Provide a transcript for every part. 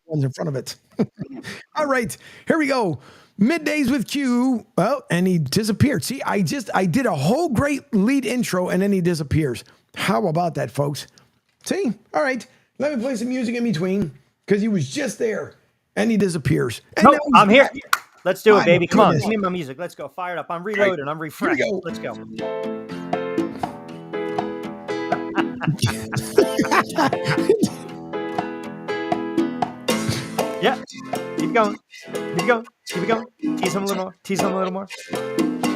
ones in front of it. All right, here we go. Middays with Q. Well, and he disappeared. See, I did a whole great lead intro and then he disappears. How about that, folks? See? All right. Let me play some music in between because he was just there and he disappears. And Nope, now he's I'm here. back. Let's do it, My baby. Come on, goodness. give me my music. Let's go. Fire it up. I'm reloading. I'm refreshed. Here we go. Let's go. Yeah. Keep going. Keep going. Keep it going. Tease him a little more. Tease him a little more.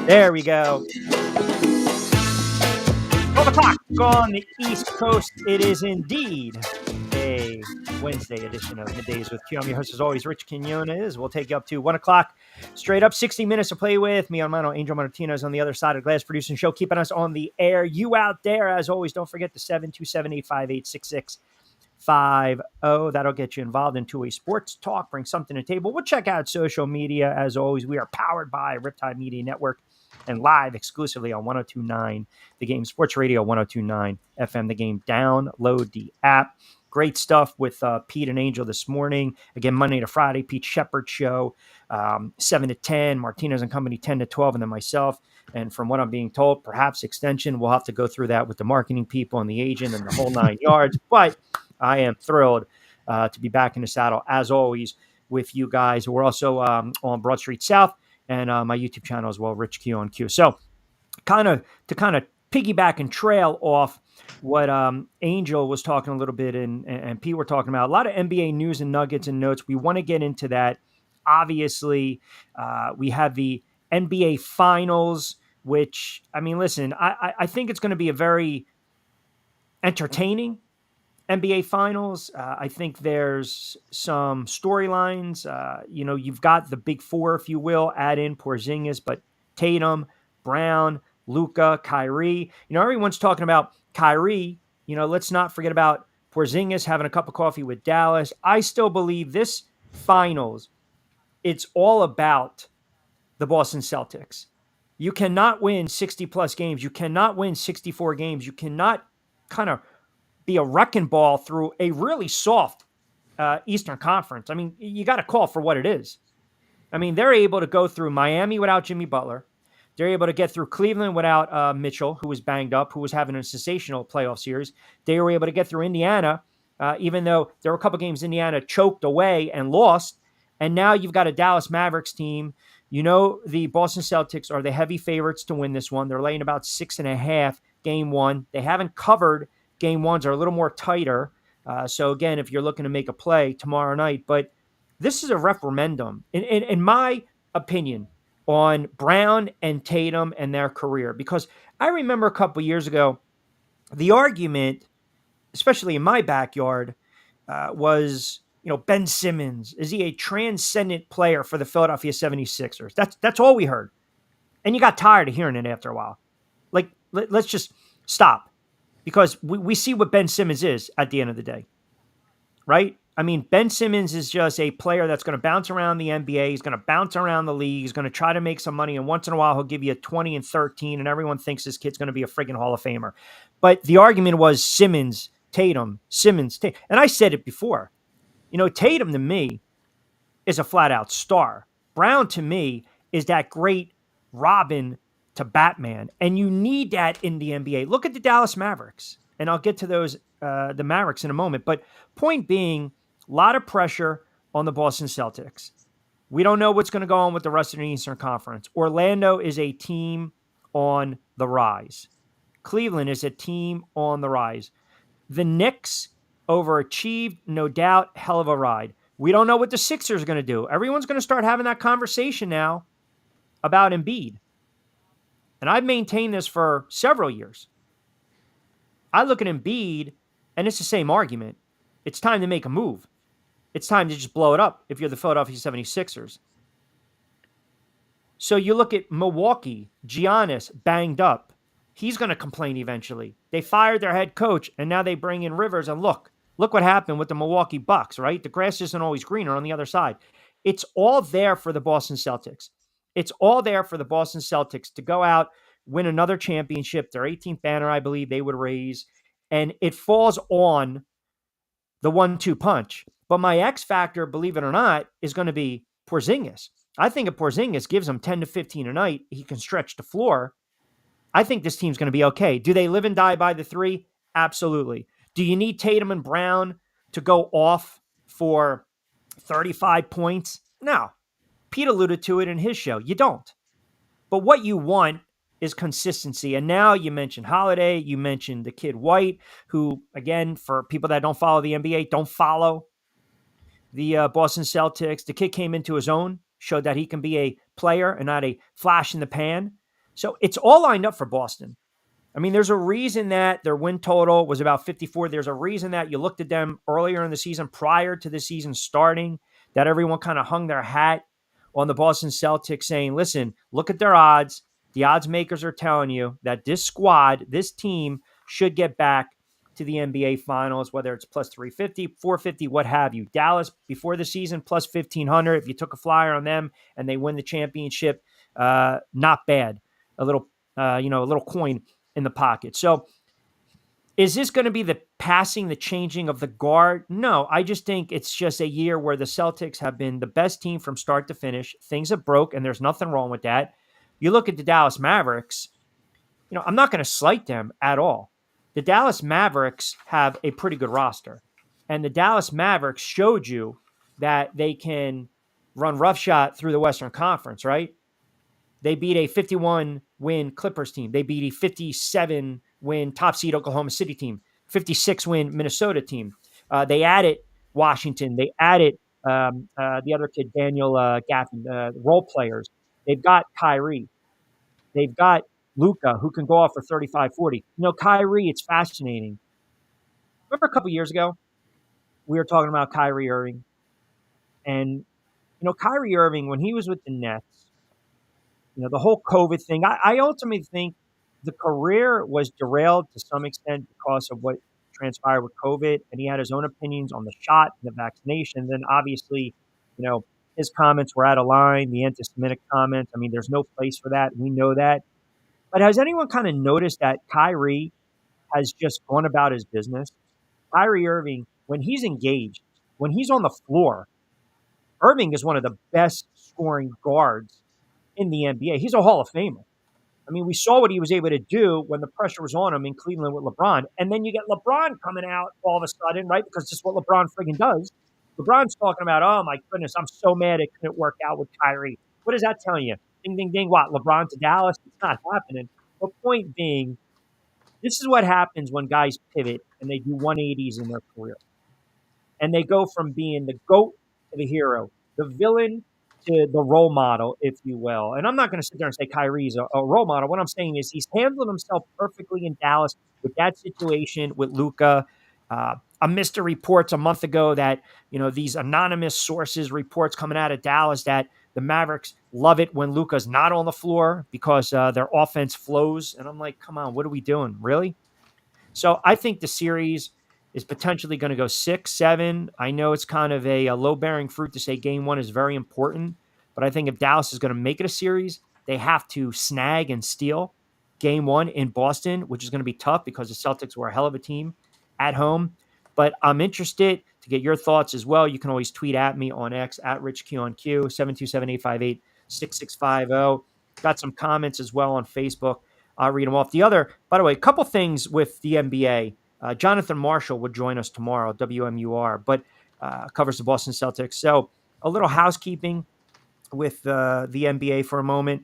There we go. 12 o'clock on the East Coast. It is indeed a Wednesday edition of Middays with Q. I'm your host, as always, Rich Quinones. We'll take you up to 1 o'clock. Straight up, 60 minutes to play with. Me, Armando, Angel Martinez on the other side of the glass, producing show, keeping us on the air. You out there, as always, don't forget the 727-858-6650. That'll get you involved in two-way sports talk. Bring something to the table. We'll check out social media. As always, we are powered by Riptide Media Network and live exclusively on 102.9 The Game Sports Radio, 102.9 FM The Game. Download the app. Great stuff with Pete and Angel this morning. Again, Monday to Friday, Pete Sheppard show, 7 to 10, Martinez and Company 10 to 12, and then myself. And from what I'm being told, perhaps extension. We'll have to go through that with the marketing people and the agent and the whole 9 yards. But I am thrilled to be back in the saddle, as always, with you guys. We're also on Broad Street South and my YouTube channel as well, Rich Q on Q. So to kind of piggyback and trail off what Angel was talking a little bit and Pete were talking about, a lot of NBA news and nuggets and notes. We want to get into that. Obviously, we have the NBA Finals, which, I mean, listen, I think it's going to be a very entertaining NBA Finals. I think there's some storylines. You've got the big four, if you will, add in Porzingis, but Tatum, Brown, Luka, Kyrie. Everyone's talking about Kyrie. Let's not forget about Porzingis having a cup of coffee with Dallas. I still believe this Finals, it's all about the Boston Celtics. You cannot win 60-plus games. You cannot win 64 games. You cannot kind of be a wrecking ball through a really soft Eastern Conference. I mean, you got to call for what it is. I mean, they're able to go through Miami without Jimmy Butler. They're able to get through Cleveland without Mitchell, who was banged up, who was having a sensational playoff series. They were able to get through Indiana, even though there were a couple games Indiana choked away and lost. And now you've got a Dallas Mavericks team. The Boston Celtics are the heavy favorites to win this one. They're laying about 6.5 game one. They haven't covered. Game ones are a little more tighter. So again, if you're looking to make a play tomorrow night, but this is a referendum, in my opinion, on Brown and Tatum and their career. Because I remember a couple of years ago, the argument, especially in my backyard, was, Ben Simmons, is he a transcendent player for the Philadelphia 76ers? That's all we heard. And you got tired of hearing it after a while. Like, let's just stop. Because we see what Ben Simmons is at the end of the day, right? I mean, Ben Simmons is just a player that's going to bounce around the NBA. He's going to bounce around the league. He's going to try to make some money. And once in a while, he'll give you a 20 and 13, and everyone thinks this kid's going to be a friggin' Hall of Famer. But the argument was Simmons, Tatum, Simmons, Tatum. And I said it before. Tatum to me is a flat-out star. Brown to me is that great Robin to Batman, and you need that in the NBA. Look at the Dallas Mavericks, and I'll get to those, the Mavericks in a moment. But point being, a lot of pressure on the Boston Celtics. We don't know what's going to go on with the rest of the Eastern Conference. Orlando is a team on the rise. Cleveland is a team on the rise. The Knicks overachieved, no doubt, hell of a ride. We don't know what the Sixers are going to do. Everyone's going to start having that conversation now about Embiid. And I've maintained this for several years. I look at Embiid, and it's the same argument. It's time to make a move. It's time to just blow it up if you're the Philadelphia 76ers. So you look at Milwaukee, Giannis banged up. He's going to complain eventually. They fired their head coach, and now they bring in Rivers, and look what happened with the Milwaukee Bucks, right? The grass isn't always greener on the other side. It's all there for the Boston Celtics. It's all there for the Boston Celtics to go out, win another championship, their 18th banner, I believe they would raise, and it falls on the 1-2 punch. But my X factor, believe it or not, is going to be Porzingis. I think if Porzingis gives him 10 to 15 a night, he can stretch the floor. I think this team's going to be okay. Do they live and die by the three? Absolutely. Do you need Tatum and Brown to go off for 35 points? No. Pete alluded to it in his show. You don't. But what you want is consistency. And now you mentioned Holiday, you mentioned the kid White, who, again, for people that don't follow the NBA, don't follow the Boston Celtics. The kid came into his own, showed that he can be a player and not a flash in the pan. So it's all lined up for Boston. I mean, there's a reason that their win total was about 54. There's a reason that you looked at them earlier in the season, prior to the season starting, that everyone kind of hung their hat on the Boston Celtics saying, listen, look at their odds. The odds makers are telling you that this squad, this team should get back to the NBA Finals, whether it's plus 350, 450, what have you. Dallas, before the season, plus 1,500. If you took a flyer on them and they win the championship, not bad. A little coin in the pocket. So is this going to be the passing, the changing of the guard? No, I just think it's just a year where the Celtics have been the best team from start to finish. Things have broke, and there's nothing wrong with that. You look at the Dallas Mavericks, I'm not going to slight them at all. The Dallas Mavericks have a pretty good roster, and the Dallas Mavericks showed you that they can run roughshod through the Western Conference, right? They beat a 51-win Clippers team. They beat a 57-win top seed Oklahoma City team, 56-win Minnesota team. They added Washington. They added the other kid, Daniel Gaffin, role players. They've got Kyrie. They've got Luka, who can go off for 35, 40. Kyrie, it's fascinating. Remember a couple years ago, we were talking about Kyrie Irving. And, Kyrie Irving, when he was with the Nets, the whole COVID thing, I ultimately think the career was derailed to some extent because of what transpired with COVID. And he had his own opinions on the shot and the vaccination. Then obviously, his comments were out of line, the anti-Semitic comments. I mean, there's no place for that. We know that. But has anyone kind of noticed that Kyrie has just gone about his business? Kyrie Irving, when he's engaged, when he's on the floor, Irving is one of the best scoring guards in the NBA. He's a Hall of Famer. I mean, we saw what he was able to do when the pressure was on him in Cleveland with LeBron. And then you get LeBron coming out all of a sudden, right? Because this is what LeBron friggin' does. LeBron's talking about, oh my goodness, I'm so mad it couldn't work out with Kyrie. What does that tell you? Ding, ding, ding. What? LeBron to Dallas? It's not happening. The point being, this is what happens when guys pivot and they do 180s in their career. And they go from being the GOAT to the hero, the villain to the role model, if you will. And I'm not going to sit there and say Kyrie's a role model. What I'm saying is he's handled himself perfectly in Dallas with that situation with Luka. I missed the reports a month ago that, these anonymous sources, reports coming out of Dallas that the Mavericks love it when Luka's not on the floor because their offense flows. And I'm like, come on, what are we doing? Really? So I think the series is potentially going to go 6-7. I know it's kind of a low-bearing fruit to say game one is very important, but I think if Dallas is going to make it a series, they have to snag and steal game one in Boston, which is going to be tough because the Celtics were a hell of a team at home. But I'm interested to get your thoughts as well. You can always tweet at me on X, at RichQonQ, 727-858-6650. Got some comments as well on Facebook. I'll read them off. By the way, a couple things with the NBA. Jonathan Marshall would join us tomorrow, WMUR, but covers the Boston Celtics. So a little housekeeping with the NBA for a moment.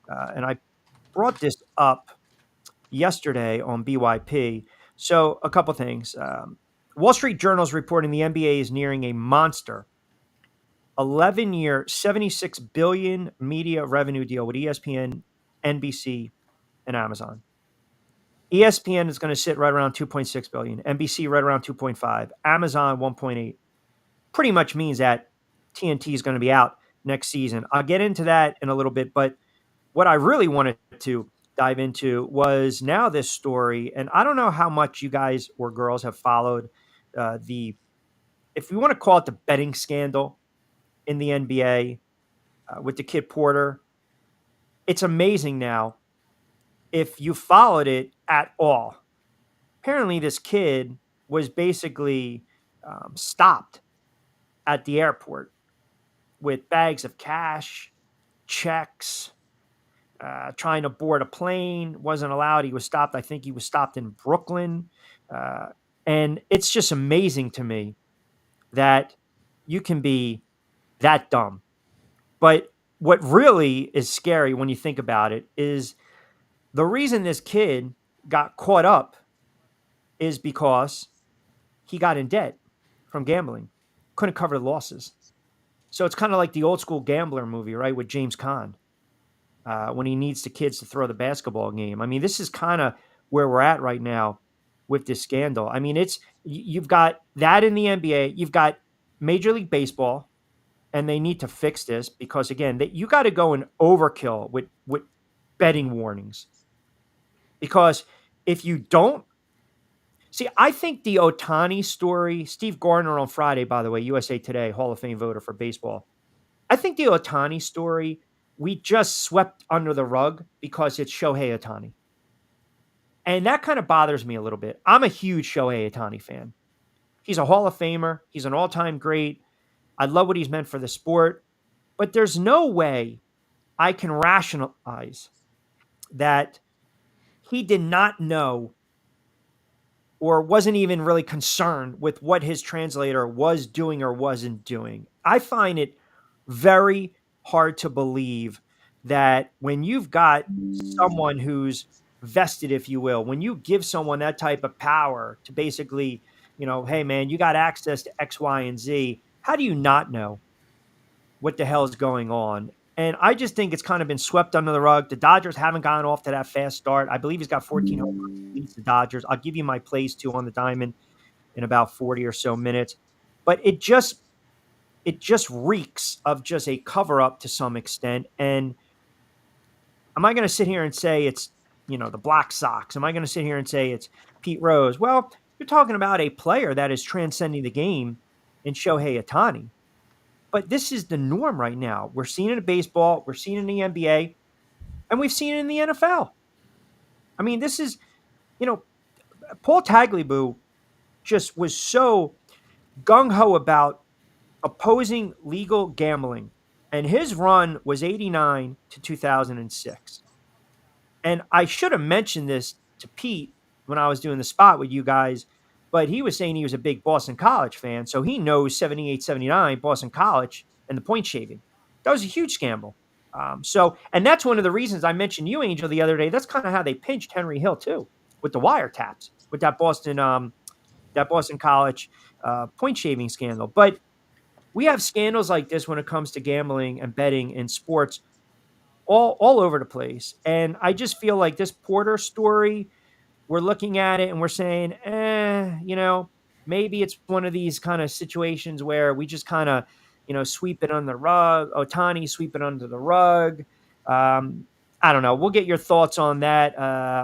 And I brought this up yesterday on BYP. So a couple things. Wall Street Journal is reporting the NBA is nearing a monster 11-year, $76 billion media revenue deal with ESPN, NBC, and Amazon. ESPN is going to sit right around 2.6 billion, NBC right around 2.5, Amazon 1.8. Pretty much means that TNT is going to be out next season. I'll get into that in a little bit, but what I really wanted to dive into was now this story, and I don't know how much you guys or girls have followed if you want to call it the betting scandal in the NBA with the kid Porter. It's amazing now if you followed it at all. Apparently this kid was basically stopped at the airport with bags of cash, checks, trying to board a plane, wasn't allowed. He was stopped. I think he was stopped in Brooklyn. Uh, and it's just amazing to me that you can be that dumb. But what really is scary when you think about it is the reason this kid got caught up is because he got in debt from gambling, couldn't cover the losses. So it's kind of like the old school gambler movie, right, with James Caan when he needs the kids to throw the basketball game. I mean, this is kind of where we're at right now with this scandal. I mean, you've got that in the NBA, you've got Major League Baseball, and they need to fix this because again, you got to go in overkill with betting warnings because if you don't see, I think the Otani story, Steve Gardner on Friday, by the way, USA Today, Hall of Fame voter for baseball. I think the Otani story, we just swept under the rug because it's Shohei Otani. And that kind of bothers me a little bit. I'm a huge Shohei Otani fan. He's a Hall of Famer. He's an all-time great. I love what he's meant for the sport. But there's no way I can rationalize that he did not know or wasn't even really concerned with what his translator was doing or wasn't doing. I find it very hard to believe that when you've got someone who's vested, if you will, when you give someone that type of power to basically, hey man, you got access to X, Y, and Z, how do you not know what the hell is going on? And I just think it's kind of been swept under the rug. The Dodgers haven't gotten off to that fast start. I believe he's got 14 home runs against the Dodgers. I'll give you my plays too on the diamond in about 40 or so minutes. But it just reeks of just a cover up to some extent. And am I going to sit here and say it's, the Black Sox? Am I going to sit here and say it's Pete Rose? Well, you're talking about a player that is transcending the game in Shohei Ohtani. But this is the norm right now. We're seeing it in baseball, we're seeing it in the NBA, and we've seen it in the NFL. I mean, this is, Paul Tagliabue just was so gung-ho about opposing legal gambling, and his run was 89 to 2006. And I should have mentioned this to Pete when I was doing the spot with you guys, but he was saying he was a big Boston College fan, so he knows 78, 79, Boston College, and the point shaving. That was a huge scandal. And that's one of the reasons I mentioned you, Angel, the other day. That's kind of how they pinched Henry Hill, too, with the wiretaps, with that Boston College point shaving scandal. But we have scandals like this when it comes to gambling and betting in sports all over the place. And I just feel like this Porter story, we're looking at it and we're saying, maybe it's one of these kind of situations where we just kind of, sweep it under the rug. Otani, sweep it under the rug. I don't know. We'll get your thoughts on that.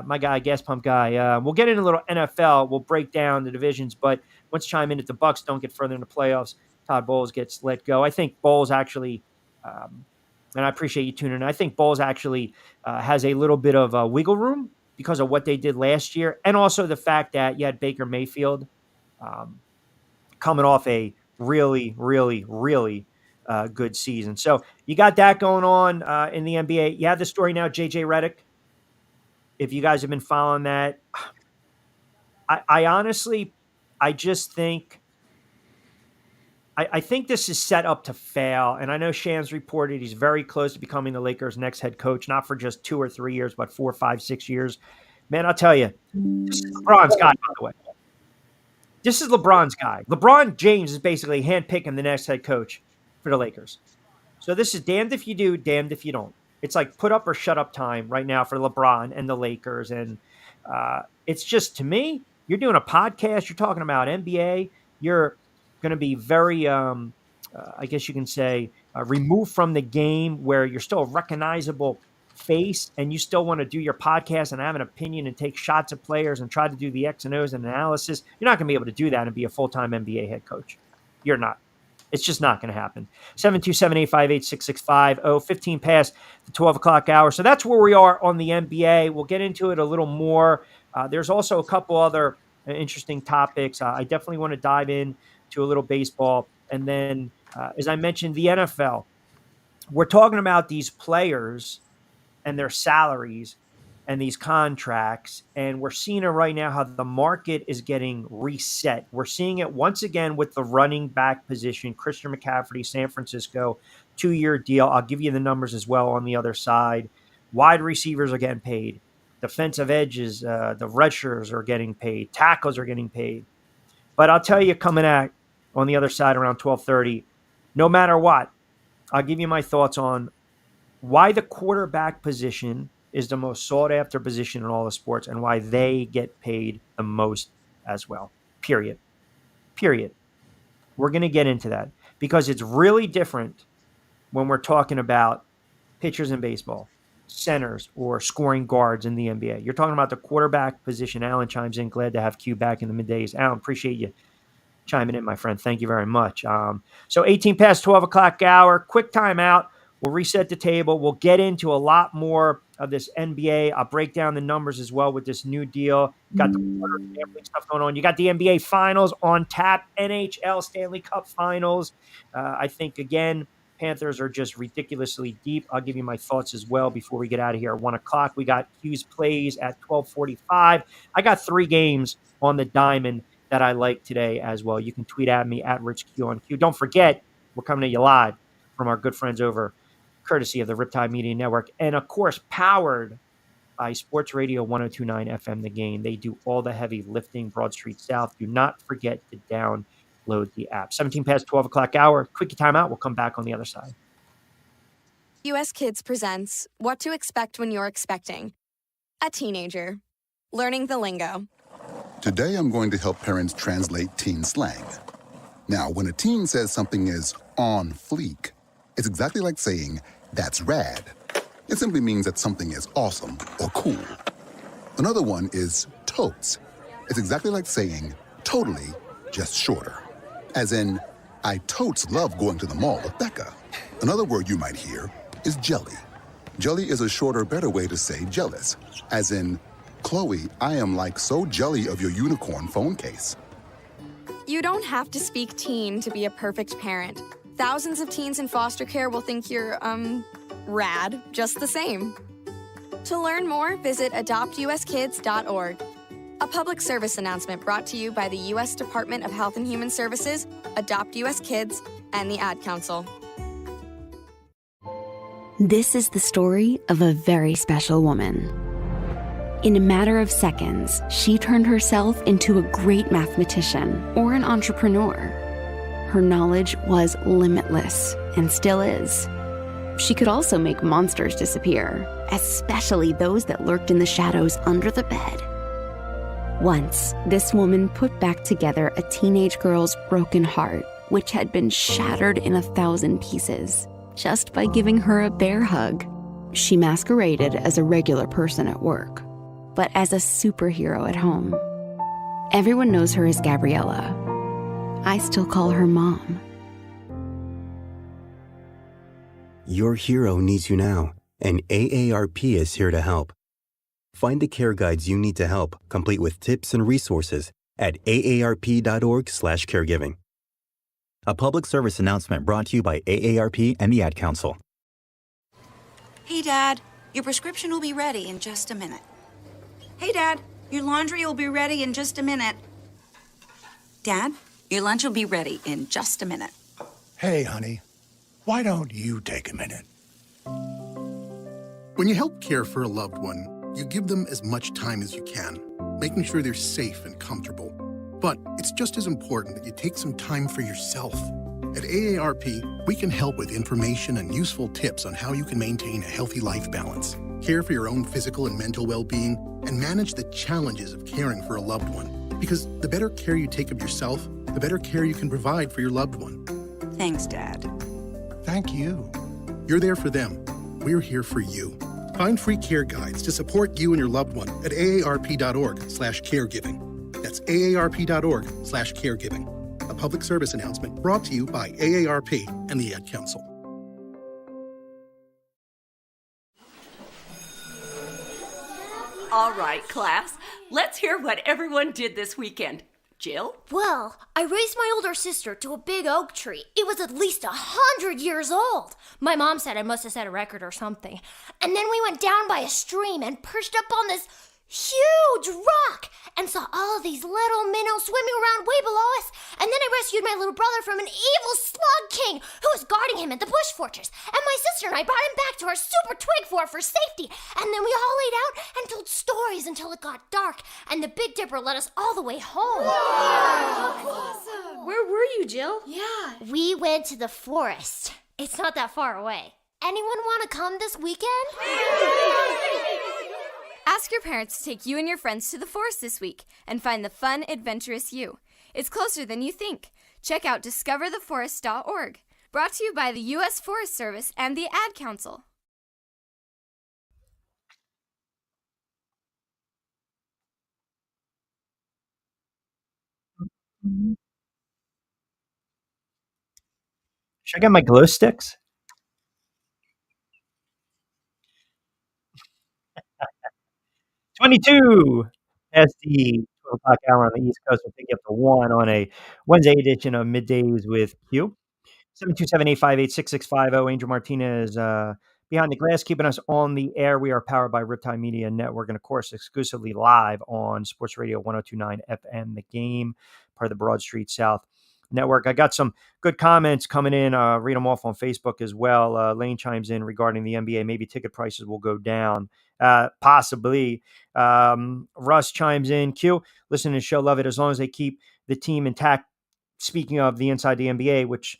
My guy, Gas Pump Guy. We'll get into a little NFL. We'll break down the divisions, but let's chime in if the Bucks don't get further in the playoffs. Todd Bowles gets let go. I think Bowles actually, and I appreciate you tuning in, I think Bowles actually has a little bit of wiggle room because of what they did last year, and also the fact that you had Baker Mayfield coming off a really, really, really good season. So you got that going on in the NBA. You have the story now, JJ Redick. If you guys have been following that, I honestly, I just think, I think this is set up to fail. And I know Shams reported he's very close to becoming the Lakers' next head coach, not for just 2 or 3 years, but 4, 5, 6 years. Man, I'll tell you, this is LeBron's guy, by the way. This is LeBron's guy. LeBron James is basically handpicking the next head coach for the Lakers. So this is damned if you do, damned if you don't. It's like put up or shut up time right now for LeBron and the Lakers. And it's just, to me, you're doing a podcast, you're talking about NBA, you're going to be very, I guess you can say, removed from the game where you're still a recognizable face and you still want to do your podcast and have an opinion and take shots at players and try to do the X and O's and analysis. You're not going to be able to do that and be a full-time NBA head coach. You're not. It's just not going to happen. 727-858-6650, 15 past the 12 o'clock hour. So that's where we are on the NBA. We'll get into it a little more. There's also a couple other interesting topics. I definitely want to dive in to a little baseball. And then As I mentioned, the NFL, we're talking about these players and their salaries and these contracts. And we're seeing it right now how the market is getting reset. We're seeing it once again with the running back position. Christian McCaffrey, San Francisco, 2-year deal. I'll give you the numbers as well on the other side. Wide receivers are getting paid. Defensive edges, the rushers are getting paid. Tackles are getting paid. But I'll tell you, coming at on the other side around 12:30, no matter what, I'll give you my thoughts on why the quarterback position is the most sought after position in all the sports and why they get paid the most as well. Period. Period. We're going to get into that because it's really different when we're talking about pitchers in baseball, centers, or scoring guards in the NBA. You're talking about the quarterback position. Alan chimes in. Glad to have Q back in the middays. Alan, appreciate you chiming in, my friend. Thank you very much. So 18 past 12 o'clock hour, quick timeout. We'll reset the table. We'll get into a lot more of this NBA. I'll break down the numbers as well with this new deal. Got the gambling stuff going on. You got the NBA Finals on tap, NHL Stanley Cup Finals. I think, again, Panthers are just ridiculously deep. I'll give you my thoughts as well before we get out of here at 1 o'clock. We got Q's plays at 12:45. I got 3 games on the diamond that I like today as well. You can tweet at me at RichQ on Q. Don't forget, we're coming to you live from our good friends over, courtesy of the Riptide Media Network, and of course, powered by Sports Radio 1029 FM The Game. They do all the heavy lifting, Broad Street South. Do not forget to download the app. 17 past 12 o'clock hour. Quickie timeout. We'll come back on the other side. US Kids presents What to Expect When You're Expecting. A teenager. Learning the lingo. Today I'm going to help parents translate teen slang. Now, when a teen says something is on fleek, it's exactly like saying, that's rad. It simply means that something is awesome or cool. Another one is totes. It's exactly like saying, totally, just shorter. As in, I totes love going to the mall with Becca. Another word you might hear is jelly. Jelly is a shorter, better way to say jealous. As in, Chloe, I am like so jelly of your unicorn phone case. You don't have to speak teen to be a perfect parent. Thousands of teens in foster care will think you're, rad just the same. To learn more, visit adoptuskids.org. A public service announcement brought to you by the U.S. Department of Health and Human Services, Adopt U.S. Kids, and the Ad Council. This is the story of a very special woman. In a matter of seconds, she turned herself into a great mathematician or an entrepreneur. Her knowledge was limitless and still is. She could also make monsters disappear, especially those that lurked in the shadows under the bed. Once, this woman put back together a teenage girl's broken heart, which had been shattered in 1,000 pieces, just by giving her a bear hug. She masqueraded as a regular person at work, but as a superhero at home. Everyone knows her as Gabriella. I still call her Mom. Your hero needs you now, and AARP is here to help. Find the care guides you need to help, complete with tips and resources at aarp.org/caregiving. A public service announcement brought to you by AARP and the Ad Council. Hey, Dad, your prescription will be ready in just a minute. Hey, Dad, your laundry will be ready in just a minute. Dad, your lunch will be ready in just a minute. Hey, honey, why don't you take a minute? When you help care for a loved one, you give them as much time as you can, making sure they're safe and comfortable. But it's just as important that you take some time for yourself. At AARP, we can help with information and useful tips on how you can maintain a healthy life balance, care for your own physical and mental well-being, and manage the challenges of caring for a loved one. Because the better care you take of yourself, the better care you can provide for your loved one. Thanks, Dad. Thank you. You're there for them. We're here for you. Find free care guides to support you and your loved one at aarp.org/caregiving. That's aarp.org/caregiving. A public service announcement brought to you by AARP and the Ad Council. All right, class, let's hear what everyone did this weekend. Jill? Well, I raised my older sister to a big oak tree. It was at least 100 years old. My mom said I must have set a record or something. And then we went down by a stream and perched up on this huge rock and saw all of these little minnows swimming around way below us. And then I rescued my little brother from an evil slug king who was guarding him in the bush fortress. And my sister and I brought him back to our super twig fort for safety. And then we all laid out and told stories until it got dark. And the Big Dipper led us all the way home. Awesome. Where were you, Jill? Yeah. We went to the forest. It's not that far away. Anyone want to come this weekend? Ask your parents to take you and your friends to the forest this week and find the fun, adventurous you. It's closer than you think. Check out discovertheforest.org. Brought to you by the U.S. Forest Service and the Ad Council. Should I get my glow sticks? $22 past the 12 o'clock hour on the East Coast. We'll take you up to 1 on a Wednesday edition of Middays with Q. 727-858-6650. Angel Martinez behind the glass, keeping us on the air. We are powered by Riptide Media Network and, of course, exclusively live on Sports Radio 102.9 FM, The Game, part of the Broad Street South Network. I got some good comments coming in. Read them off on Facebook as well. Lane chimes in regarding the NBA. Maybe ticket prices will go down. Possibly. Russ chimes in. Q, listen to the show. Love it as long as they keep the team intact. Speaking of the inside the NBA, which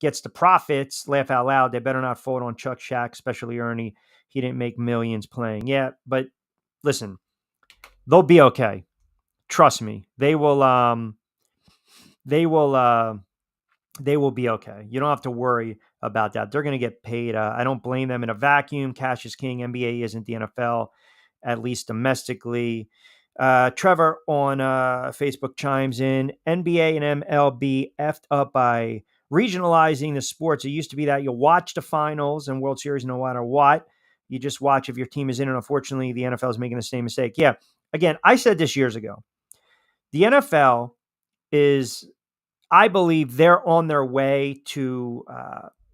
gets the profits, laugh out loud. They better not fold on Chuck Shack, especially Ernie. He didn't make millions playing. Yeah, but listen, they'll be okay. Trust me. They will be okay. You don't have to worry about that. They're going to get paid. I don't blame them in a vacuum. Cash is king. NBA isn't the NFL, at least domestically. Trevor on Facebook chimes in. NBA and MLB effed up by regionalizing the sports. It used to be that you watch the finals and World Series no matter what. You just watch if your team is in, and unfortunately, the NFL is making the same mistake. Yeah, again, I said this years ago. The NFL is, I believe they're on their way to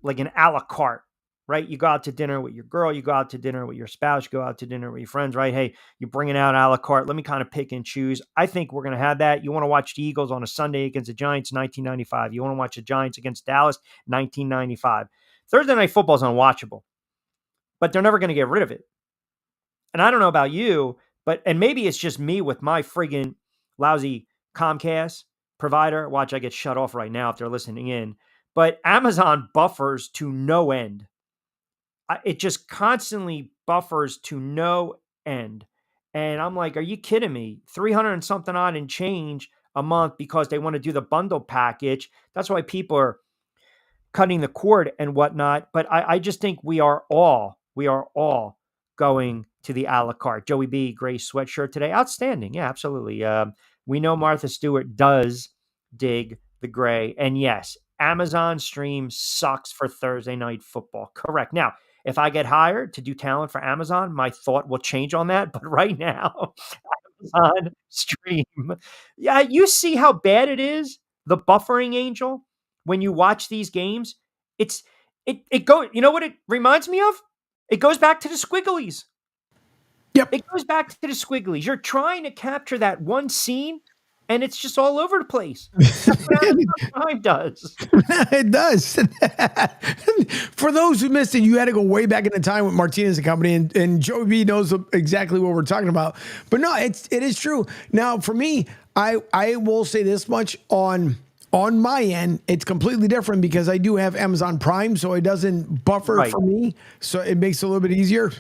like an a la carte, right? You go out to dinner with your girl, you go out to dinner with your spouse, you go out to dinner with your friends, right? Hey, you're bringing out a la carte. Let me kind of pick and choose. I think we're going to have that. You want to watch the Eagles on a Sunday against the Giants, 1995. You want to watch the Giants against Dallas, 1995. Thursday Night Football is unwatchable, but they're never going to get rid of it. And I don't know about you, and maybe it's just me with my friggin' lousy Comcast provider. Watch, I get shut off right now if they're listening in. But Amazon buffers to no end. It just constantly buffers to no end. And I'm like, are you kidding me? 300 and something odd and change a month because they want to do the bundle package. That's why people are cutting the cord and whatnot. But I just think we are all going to the a la carte. Joey B, gray sweatshirt today. Outstanding. Yeah, absolutely. We know Martha Stewart does dig the gray. And yes, Amazon Stream sucks for Thursday Night Football. Correct. Now, if I get hired to do talent for Amazon, my thought will change on that. But right now, Amazon Stream. Yeah, you see how bad it is, the buffering, Angel, when you watch these games. It goes, you know what it reminds me of? It goes back to the squigglies. Yep. It goes back to the squigglies. You're trying to capture that one scene, and it's just all over the place. That's what Amazon Prime does. It does. For those who missed it, you had to go way back in the time with Martinez Company, and Joey B knows exactly what we're talking about. But no, it is true. Now, for me, I will say this much on my end, it's completely different because I do have Amazon Prime, so it doesn't buffer for me. So it makes it a little bit easier.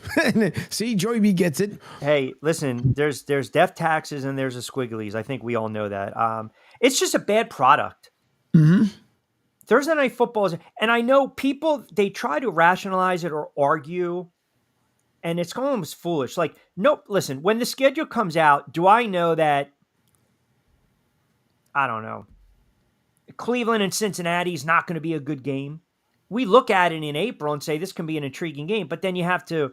See, Joey B gets it. Hey, listen, there's death taxes and there's a squigglies. I think we all know that. It's just a bad product. Mm-hmm. Thursday Night Football is, and I know people, they try to rationalize it or argue, and it's almost foolish. Like, nope, listen, when the schedule comes out, do I know that, I don't know, Cleveland and Cincinnati is not going to be a good game? We look at it in April and say this can be an intriguing game, but then you have to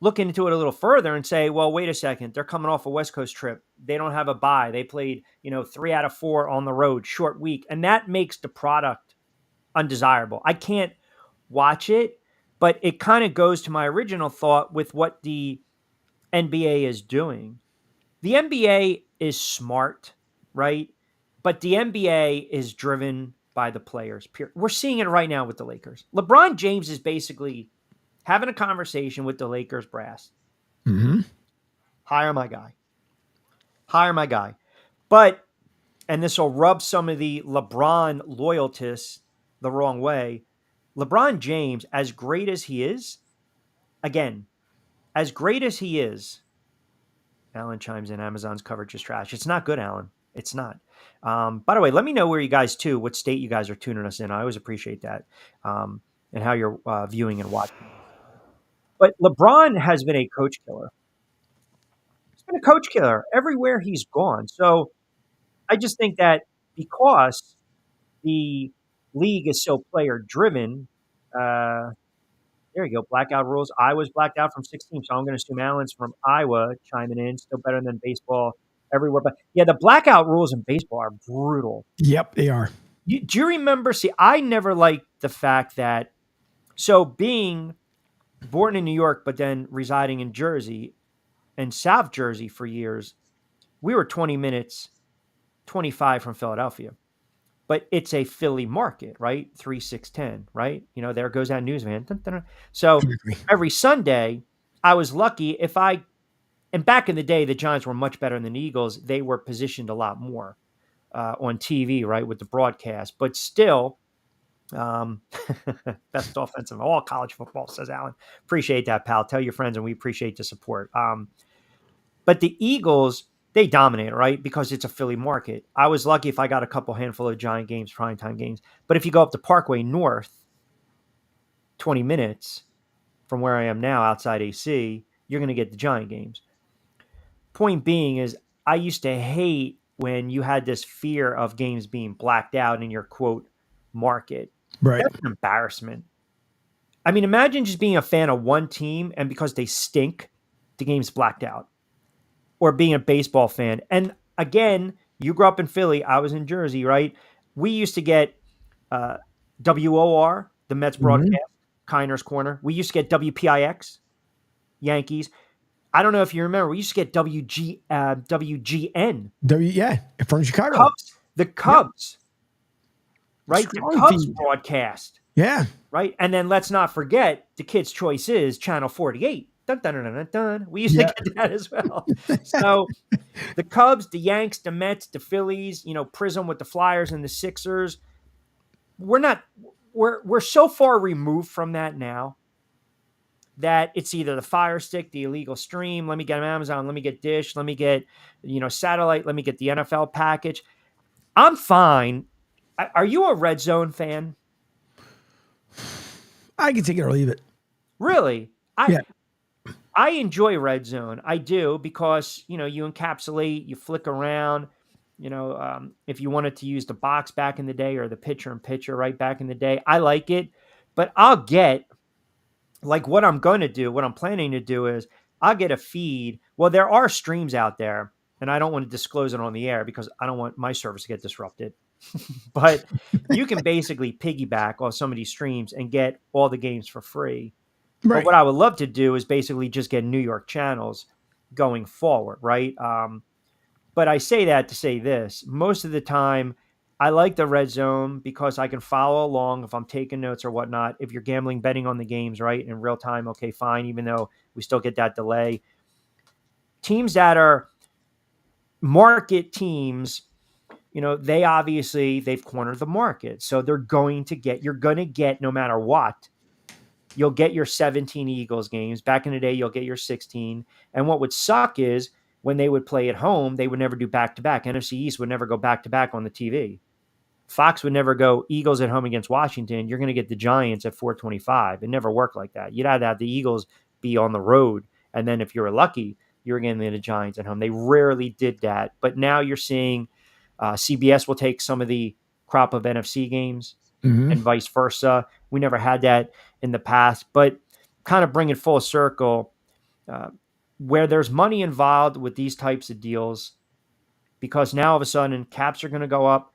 look into it a little further and say, well, wait a second. They're coming off a West Coast trip. They don't have a bye. They played, 3 out of 4 on the road, short week. And that makes the product undesirable. I can't watch it, but it kind of goes to my original thought with what the NBA is doing. The NBA is smart, right? But the NBA is driven by the players. We're seeing it right now with the Lakers. LeBron James is basically having a conversation with the Lakers brass. Mm-hmm. Hire my guy. Hire my guy. But, and this will rub some of the LeBron loyalists the wrong way, LeBron James, as great as he is, again, as great as he is, Alan chimes in, Amazon's coverage is trash. It's not good, Alan. It's not. By the way, let me know where you guys too, what state you guys are tuning us in. I always appreciate that. And how you're viewing and watching. But LeBron has been a coach killer. He's been a coach killer everywhere he's gone. So I just think that because the league is so player driven, there you go. Blackout rules. I was blacked out from 16, so I'm going to assume Alan's from Iowa chiming in. Still better than baseball everywhere. But yeah, the blackout rules in baseball are brutal. Yep, they are. Do you remember? See, I never liked the fact that, so being born in New York, but then residing in Jersey and South Jersey for years, we were 20 minutes, 25 from Philadelphia. But it's a Philly market, right? 3, 6, 10, right? There goes that newsman. Dun, dun, dun. So every Sunday, I was lucky and back in the day, the Giants were much better than the Eagles. They were positioned a lot more on TV, right, with the broadcast. But still, best offensive of all college football, says Alan. Appreciate that, pal. Tell your friends, and we appreciate the support. But the Eagles, they dominate, right? Because it's a Philly market. I was lucky if I got a couple handful of Giant games, primetime games. But if you go up to Parkway North, 20 minutes from where I am now outside AC, you're going to get the Giant games. Point being is I used to hate when you had this fear of games being blacked out in your, quote, market. Right. That's an embarrassment. I mean, imagine just being a fan of one team and because they stink, the game's blacked out. Or being a baseball fan. And again, you grew up in Philly. I was in Jersey, right? We used to get WOR, the Mets broadcast, Kiner's Corner. We used to get WPIX, Yankees. I don't know if you remember. We used to get WGN. From Chicago. Cubs. The Cubs. Right? Strong the Cubs feed. broadcast. Yeah. Right? And then let's not forget, the Kids' Choice is Channel 48. Dun, dun, dun, dun, dun. We used to get that as well. So the Cubs, the Yanks, the Mets, the Phillies, Prism with the Flyers and the Sixers. We're so far removed from that now that it's either the Fire Stick, the illegal stream. Let me get Amazon. Let me get Dish. Let me get, satellite. Let me get the NFL package. I'm fine. Are you a Red Zone fan? I can take it or leave it. Really? I enjoy Red Zone. I do because, you encapsulate, you flick around, if you wanted to use the box back in the day or the pitcher right back in the day, I like it. But I'll get, like what I'm planning to do is I'll get a feed. Well, there are streams out there and I don't want to disclose it on the air because I don't want my service to get disrupted. But you can basically piggyback on some of these streams and get all the games for free. Right. But what I would love to do is basically just get New York channels going forward, right? But I say that to say this. Most of the time, I like the Red Zone because I can follow along if I'm taking notes or whatnot. If you're gambling, betting on the games, right, in real time, okay, fine, even though we still get that delay. Teams that are market teams, they've cornered the market. So you're going to get, no matter what, you'll get your 17 Eagles games. Back in the day, you'll get your 16. And what would suck is when they would play at home, they would never do back-to-back. NFC East would never go back-to-back on the TV. Fox would never go Eagles at home against Washington. You're going to get the Giants at 425. It never worked like that. You'd either have the Eagles be on the road, and then if you were lucky, you were getting the Giants at home. They rarely did that. But now you're seeing CBS will take some of the crop of NFC games and vice versa. We never had that in the past, but kind of bring it full circle. where there's money involved with these types of deals, because now all of a sudden caps are going to go up,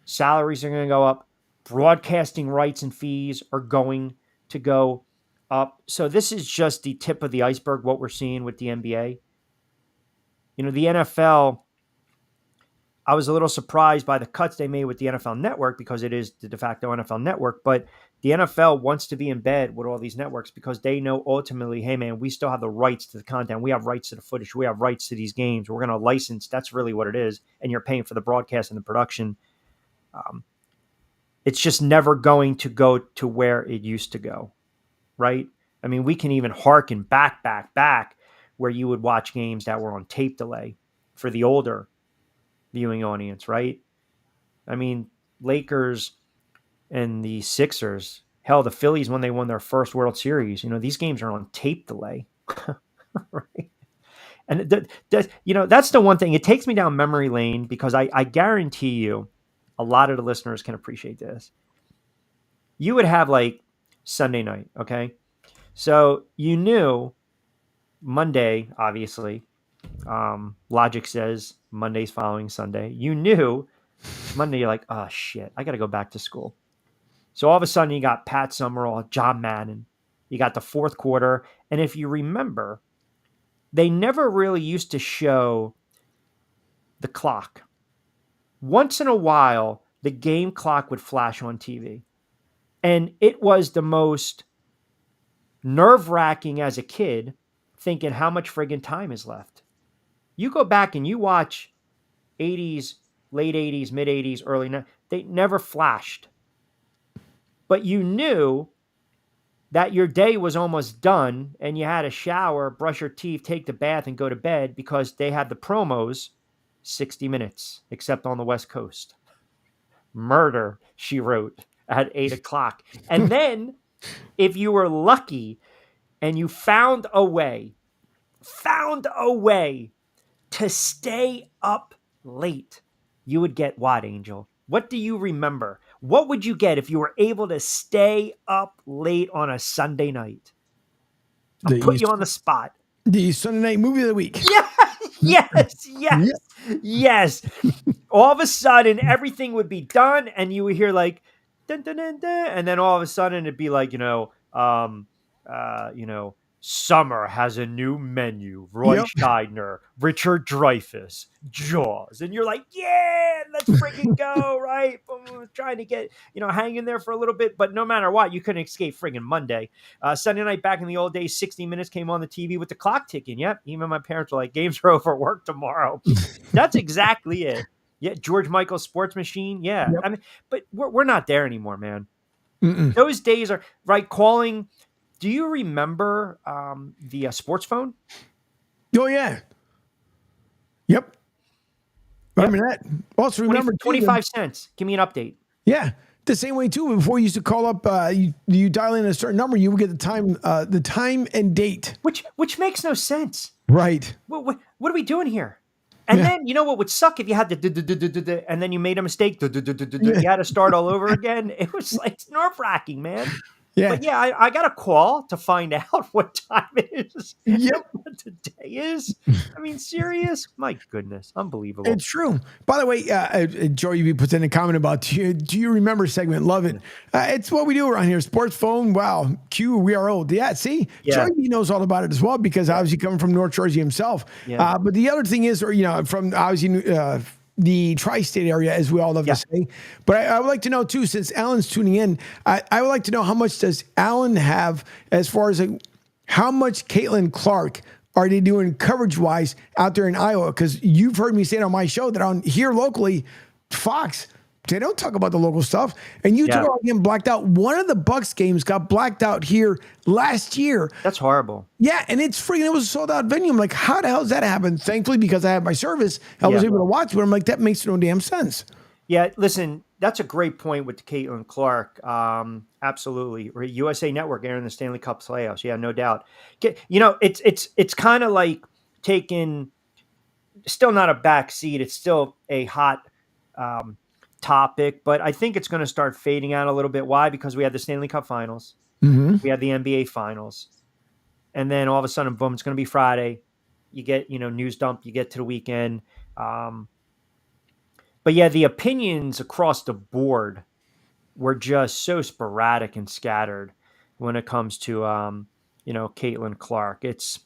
salaries are going to go up, broadcasting rights and fees are going to go up. So this is just the tip of the iceberg, what we're seeing with the NBA. The NFL, I was a little surprised by the cuts they made with the NFL Network, because it is the de facto NFL Network, but the NFL wants to be in bed with all these networks because they know ultimately, hey man, we still have the rights to the content. We have rights to the footage. We have rights to these games. We're going to license. That's really what it is. And you're paying for the broadcast and the production. It's just never going to go to where it used to go, right? I mean, we can even hearken back where you would watch games that were on tape delay for the older viewing audience, right? I mean, Lakers and the Sixers, hell, the Phillies, when they won their first World Series, these games are on tape delay, right? And that's the one thing. It takes me down memory lane, because I guarantee you a lot of the listeners can appreciate this. You would have like Sunday night, okay? So you knew Monday, obviously, logic says Monday's following Sunday. You knew Monday, you're like, oh shit, I got to go back to school. So all of a sudden you got Pat Summerall, John Madden. You got the fourth quarter. And if you remember, they never really used to show the clock. Once in a while, the game clock would flash on TV. And it was the most nerve-wracking as a kid, thinking how much friggin' time is left. You go back and you watch 80s, late 80s, mid 80s, early 90s, they never flashed. But you knew that your day was almost done and you had a shower, brush your teeth, take the bath, and go to bed, because they had the promos 60 minutes, except on the West Coast. Murder, she wrote, at 8 o'clock. And then if you were lucky and you found a way to stay up late, you would get what, Angel? What do you remember? What would you get if you were able to stay up late on a Sunday night? I'll put you on the spot. The Sunday night movie of the week. Yes. All of a sudden, everything would be done, and you would hear like, dun, dun, dun, dun, and then all of a sudden it'd be like, Summer has a new menu. Roy Scheidner, Richard Dreyfuss, Jaws. And you're like, yeah, let's freaking go, right? Trying to get, hang in there for a little bit. But no matter what, you couldn't escape friggin' Monday. Sunday night back in the old days, 60 Minutes came on the TV with the clock ticking. Yep. Even my parents were like, games are over, work tomorrow. That's exactly it. Yeah. George Michael's Sports Machine. Yeah. Yep. I mean, but we're not there anymore, man. Mm-mm. Those days are right. Calling. Do you remember the sports phone? Oh, yeah. Yep. I remember that. Also remember 25 cents. Give me an update. Yeah. The same way too. Before you used to call up, you dial in a certain number, you would get the time and date. Which makes no sense. Right. What are we doing here? And then you know what would suck if you had to and then you made a mistake. You had to start all over again. It was like nerve-wracking, man. Yeah. But yeah, I got a call to find out what time it is. Yep. What the day is. I mean, serious? My goodness. Unbelievable. It's true. By the way, Joey puts in a comment about, do you remember segment? Love it. It's what we do around here. Sports phone. Wow. Q, we are old. Yeah, see? Yeah. Joey knows all about it as well, because obviously coming from North Jersey himself. Yeah. But the other thing is, from obviously the tri-state area, as we all love to say. But I would like to know, too, since Alan's tuning in, I would like to know, how much does Alan have as far as how much Caitlin Clark are they doing coverage-wise out there in Iowa? Because you've heard me say it on my show that on here locally, Fox, they don't talk about the local stuff. And you talk about getting blacked out. One of the Bucks games got blacked out here last year. That's horrible. Yeah, and it was a sold-out venue. I'm like, how the hell does that happen? Thankfully, because I had my service, I was able to watch it. But I'm like, that makes no damn sense. Yeah, listen, that's a great point with Caitlin Clark. Absolutely. USA Network airing the Stanley Cup playoffs. Yeah, no doubt. It's kind of like taking, still not a back seat. It's still a hot topic, but I think it's going to start fading out a little bit. Why? Because we have the Stanley Cup Finals. Mm-hmm. We have the NBA Finals. And then all of a sudden, boom, it's going to be Friday. You get, news dump, you get to the weekend. But yeah, the opinions across the board were just so sporadic and scattered when it comes to, Caitlin Clark. It's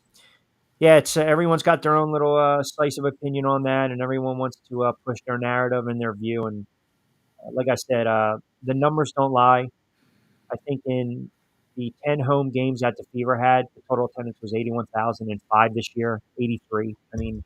everyone's got their own little slice of opinion on that, and everyone wants to push their narrative and their view. And like I said, the numbers don't lie. I think in the 10 home games that the Fever had, the total attendance was 81,005 this year, 83. I mean,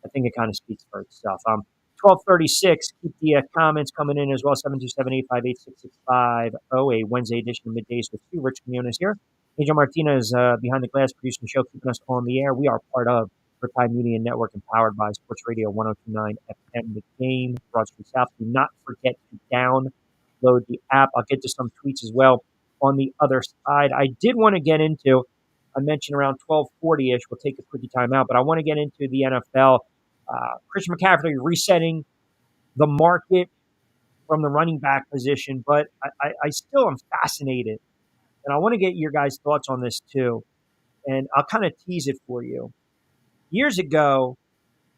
I think it kind of speaks for itself. 1236, keep the comments coming in as well, 727-858-6665. A Wednesday edition of Middays with you. Rich Quinones here. Angel Martinez behind the glass producing the show, keeping us on the air. We are part of Riptide Media Network, empowered by Sports Radio 102.9 FM. The Game, Broad Street South. Do not forget to download the app. I'll get to some tweets as well on the other side. I did want to get into, I mentioned around 1240-ish, we'll take a quickie time out, but I want to get into the NFL. Christian McCaffrey resetting the market from the running back position, but I still am fascinated, and I want to get your guys' thoughts on this too, and I'll kind of tease it for you. Years ago,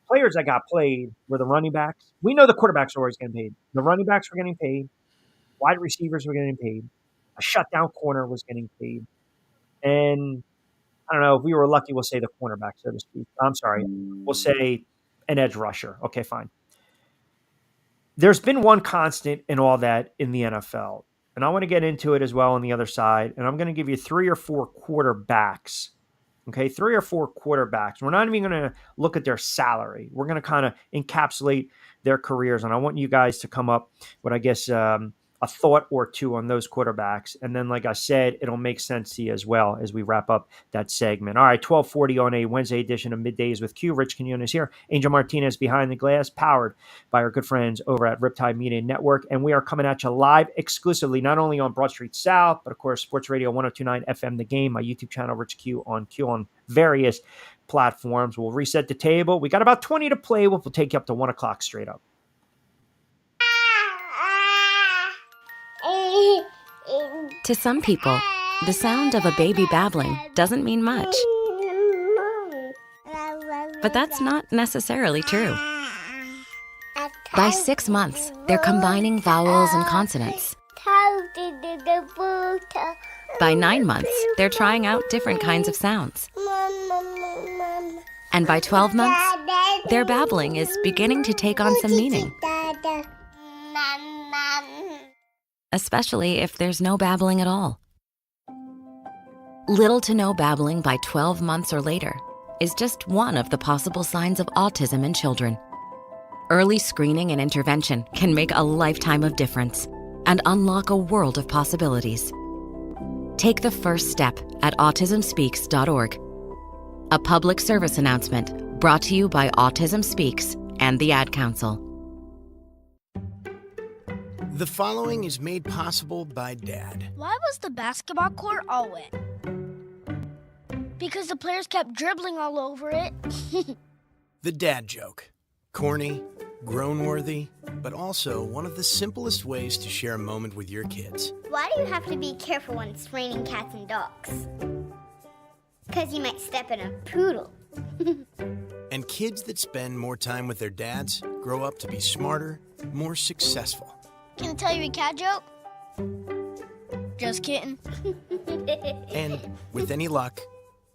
players that got played were the running backs. We know the quarterbacks are always getting paid. The running backs were getting paid. Wide receivers were getting paid. A shutdown corner was getting paid. And I don't know, if we were lucky, we'll say the cornerback, so to speak. I'm sorry. We'll say an edge rusher. Okay, fine. There's been one constant in all that in the NFL, and I want to get into it as well on the other side, and I'm going to give you 3 or 4 quarterbacks. Okay, 3 or 4 quarterbacks. We're not even going to look at their salary. We're going to kind of encapsulate their careers, and I want you guys to come up with, I guess, a thought or two on those quarterbacks. And then, like I said, it'll make sense to you as well as we wrap up that segment. All right, 1240 on a Wednesday edition of Middays with Q. Rich Quinones here. Angel Martinez behind the glass, powered by our good friends over at Riptide Media Network. And we are coming at you live exclusively, not only on Broad Street South, but of course, Sports Radio 102.9 FM, The Game, my YouTube channel, Rich Q on various platforms. We'll reset the table. We got about 20 to play. We'll take you up to 1 o'clock straight up. To some people, the sound of a baby babbling doesn't mean much. But that's not necessarily true. By 6 months, they're combining vowels and consonants. By 9 months, they're trying out different kinds of sounds. And by 12 months, their babbling is beginning to take on some meaning. Especially if there's no babbling at all. Little to no babbling by 12 months or later is just one of the possible signs of autism in children. Early screening and intervention can make a lifetime of difference and unlock a world of possibilities. Take the first step at autismspeaks.org. A public service announcement brought to you by Autism Speaks and the Ad Council. The following is made possible by Dad. Why was the basketball court all wet? Because the players kept dribbling all over it. The dad joke. Corny, grown-worthy, but also one of the simplest ways to share a moment with your kids. Why do you have to be careful when it's raining cats and dogs? Because you might step in a poodle. And kids that spend more time with their dads grow up to be smarter, more successful. Can I tell you a cat joke? Just kidding. And, with any luck,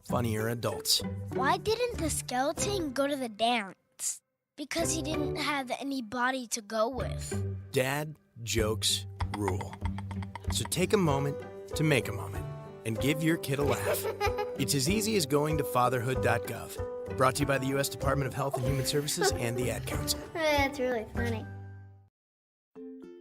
funnier adults. Why didn't the skeleton go to the dance? Because he didn't have anybody to go with. Dad jokes rule. So take a moment to make a moment and give your kid a laugh. It's as easy as going to fatherhood.gov. Brought to you by the U.S. Department of Health and Human Services and the Ad Council. That's really funny.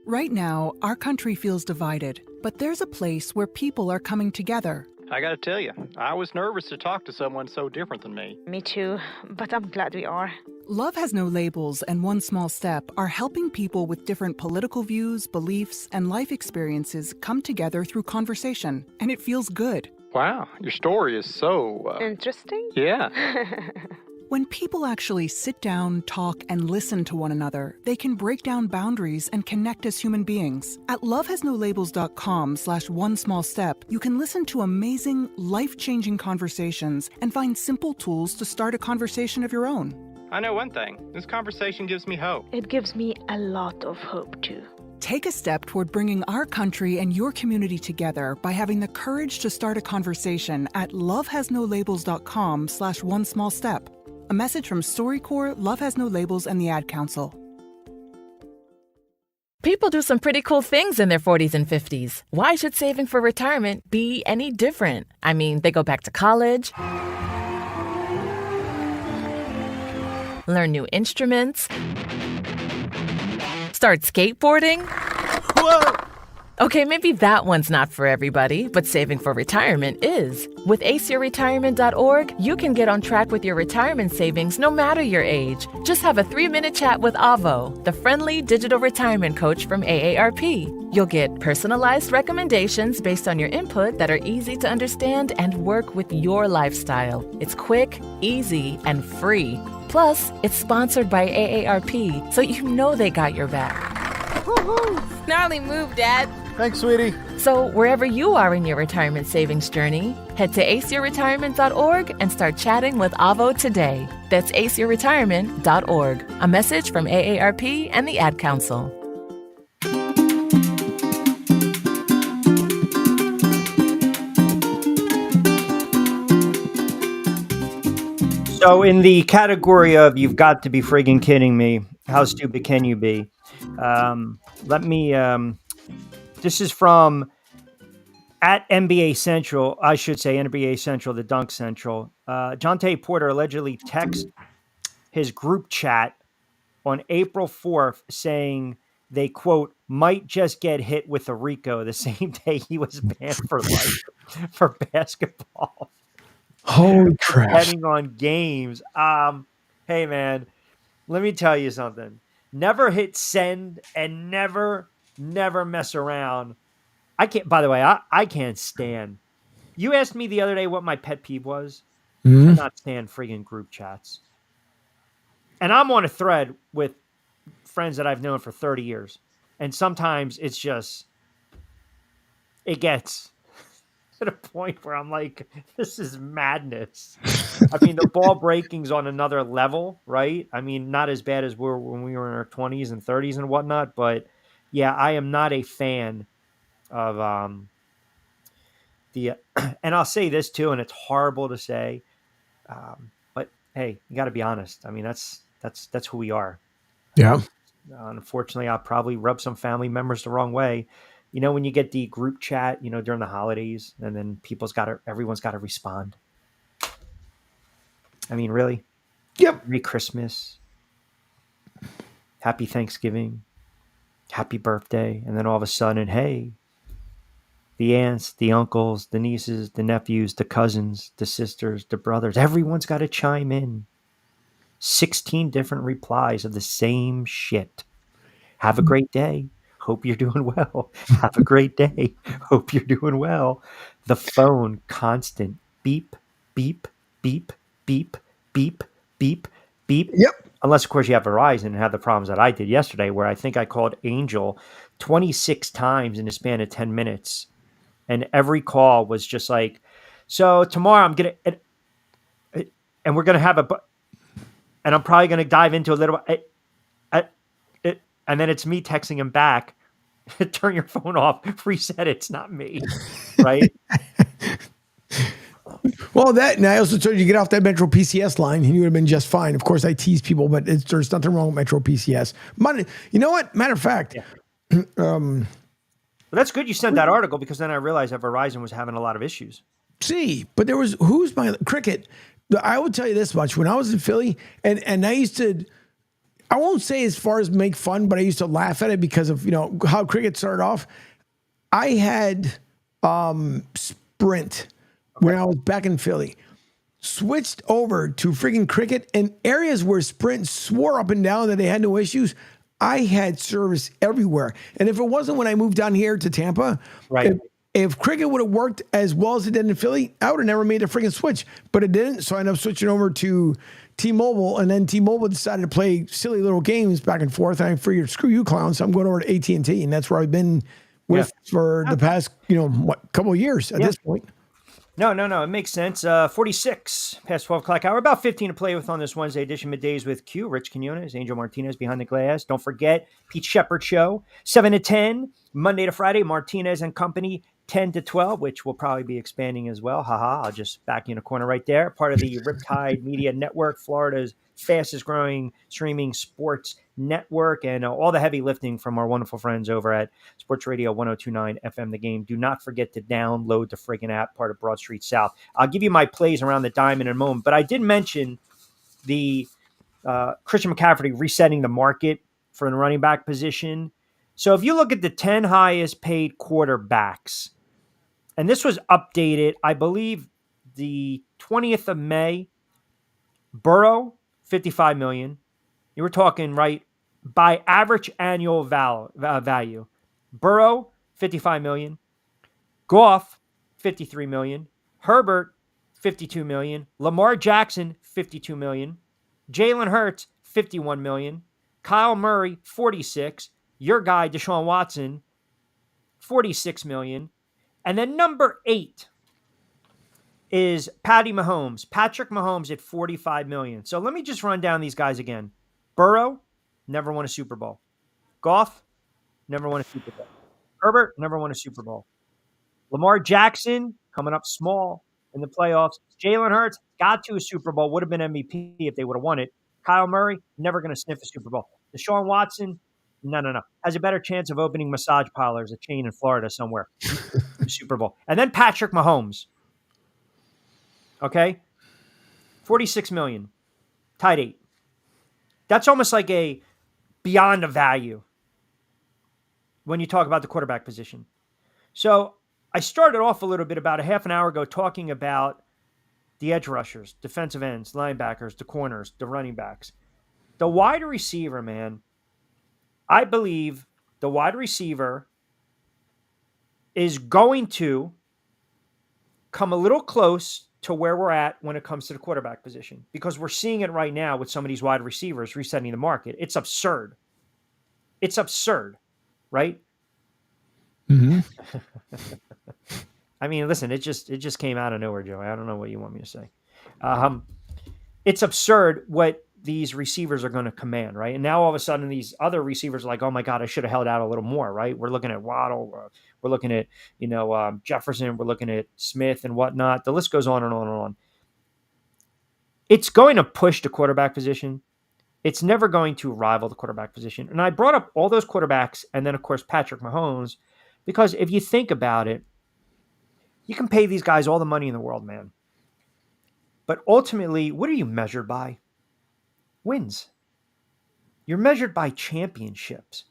Right now, our country feels divided, but there's a place where people are coming together. I gotta tell you, I was nervous to talk to someone so different than me. Me too, but I'm glad we are. Love Has No Labels and One Small Step are helping people with different political views, beliefs, and life experiences come together through conversation, and it feels good. Wow, your story is so... Interesting? Yeah. When people actually sit down, talk, and listen to one another, they can break down boundaries and connect as human beings. At lovehasnolabels.com/onesmallstep, you can listen to amazing, life-changing conversations and find simple tools to start a conversation of your own. I know one thing. This conversation gives me hope. It gives me a lot of hope, too. Take a step toward bringing our country and your community together by having the courage to start a conversation at lovehasnolabels.com/onesmallstep. A message from StoryCorps, Love Has No Labels, and the Ad Council. People do some pretty cool things in their 40s and 50s. Why should saving for retirement be any different? I mean, they go back to college, learn new instruments, start skateboarding. Whoa! Okay, maybe that one's not for everybody, but saving for retirement is. With aceyourretirement.org, you can get on track with your retirement savings no matter your age. Just have a 3-minute chat with Avo, the friendly digital retirement coach from AARP. You'll get personalized recommendations based on your input that are easy to understand and work with your lifestyle. It's quick, easy, and free. Plus, it's sponsored by AARP, so you know they got your back. Woohoo! Gnarly move, Dad. Thanks, sweetie. So wherever you are in your retirement savings journey, head to aceyourretirement.org and start chatting with Avo today. That's aceyourretirement.org. A message from AARP and the Ad Council. So in the category of you've got to be friggin' kidding me, how stupid can you be? This is from at NBA Central, I should say NBA Central, the Dunk Central. Jonte Porter allegedly texted his group chat on April 4th saying they, quote, might just get hit with a RICO the same day he was banned for life for basketball. Holy crap. Betting on games. Hey, man, let me tell you something. Never hit send and never mess around. I can't, by the way, I can't stand. You asked me the other day what my pet peeve was. I cannot stand friggin' group chats. And I'm on a thread with friends that I've known for 30 years. And sometimes it's just, it gets to the point where I'm like, this is madness. I mean, the ball breaking's on another level, right? I mean, not as bad as when we were in our 20s and 30s and whatnot, but yeah, I am not a fan of and I'll say this too, and it's horrible to say, but hey, you got to be honest. I mean, that's who we are. Yeah. Unfortunately, I'll probably rub some family members the wrong way. You know, when you get the group chat, you know, during the holidays, and then everyone's got to respond. I mean, really? Yep. Merry Christmas. Happy Thanksgiving. Happy birthday. And then all of a sudden, hey, the aunts, the uncles, the nieces, the nephews, the cousins, the sisters, the brothers, everyone's got to chime in. 16 different replies of the same shit. Have a great day. Hope you're doing well. Have a great day. Hope you're doing well. The phone, constant beep, beep, beep, beep, beep, beep, beep. Yep. Unless, of course, you have Verizon and have the problems that I did yesterday, where I think I called Angel 26 times in the span of 10 minutes. And every call was just like, so tomorrow I'm going to, and we're going to have and I'm probably going to dive into a little, and then it's me texting him back, turn your phone off, reset it, it's not me, right? Well, and I also told you to get off that Metro PCS line and you would have been just fine. Of course, I tease people, but there's nothing wrong with Metro PCS. You know what? Matter of fact, Well, that's good you sent that article, because then I realized that Verizon was having a lot of issues. See, but who's my Cricket? I will tell you this much. When I was in Philly, and I used to, I won't say as far as make fun, but I used to laugh at it because of, how Cricket started off. I had Sprint when I was back in Philly. Switched over to freaking Cricket, and areas where Sprint swore up and down that they had no issues, I had service everywhere. And if it wasn't when I moved down here to Tampa, right? If Cricket would have worked as well as it did in Philly, I would have never made a freaking switch. But it didn't, so I ended up switching over to T-Mobile, and then T-Mobile decided to play silly little games back and forth. And I figured, screw you, clowns. So I'm going over to AT&T, and that's where I've been with for the past, couple of years at this point. No. It makes sense. 46 past 12 o'clock hour. About 15 to play with on this Wednesday edition. Middays with Q. Rich Quinones, Angel Martinez behind the glass. Don't forget Pete Sheppard Show, 7 to 10, Monday to Friday. Martinez and Company, 10 to 12, which will probably be expanding as well. Haha, I'll just back you in a corner right there. Part of the Riptide Media Network, Florida's fastest growing streaming sports network, and all the heavy lifting from our wonderful friends over at Sports Radio 102.9 FM The Game. Do not forget to download the friggin' app, part of Broad Street South. I'll give you my plays around the diamond in a moment, but I did mention the Christian McCaffrey resetting the market for the running back position. So if you look at the 10 highest paid quarterbacks, and this was updated, I believe, the 20th of May, Burrow, $55 million. You were talking, right, by average annual value. Burrow, $55 million. Goff, $53 million. Herbert, $52 million. Lamar Jackson, $52 million. Jalen Hurts, $51 million. Kyle Murray, $46. Your guy, Deshaun Watson, $46 million. And then number 8 is Patrick Mahomes at $45 million. So let me just run down these guys again. Burrow, never won a Super Bowl. Goff, never won a Super Bowl. Herbert, never won a Super Bowl. Lamar Jackson, coming up small in the playoffs. Jalen Hurts, got to a Super Bowl, would have been MVP if they would have won it. Kyle Murray, never going to sniff a Super Bowl. Deshaun Watson, no. Has a better chance of opening massage parlors, a chain in Florida somewhere. Super Bowl. And then Patrick Mahomes. Okay? $46 million. Tied 8. That's almost like a beyond a value when you talk about the quarterback position. So I started off a little bit about a half an hour ago talking about the edge rushers, defensive ends, linebackers, the corners, the running backs. The wide receiver, man, I believe the wide receiver is going to come a little close to where we're at when it comes to the quarterback position, because we're seeing it right now with some of these wide receivers resetting the market. It's absurd. It's absurd, right? Mm-hmm. I mean, listen, it just came out of nowhere, Joey. I don't know what you want me to say. It's absurd what these receivers are going to command, right? And now all of a sudden these other receivers are like, oh my God, I should have held out a little more, right? We're looking at Waddle, we're looking at, Jefferson, we're looking at Smith and whatnot. The list goes on and on and on. It's going to push the quarterback position. It's never going to rival the quarterback position. And I brought up all those quarterbacks and then, of course, Patrick Mahomes, because if you think about it, you can pay these guys all the money in the world, man. But ultimately, what are you measured by? Wins. You're measured by championships.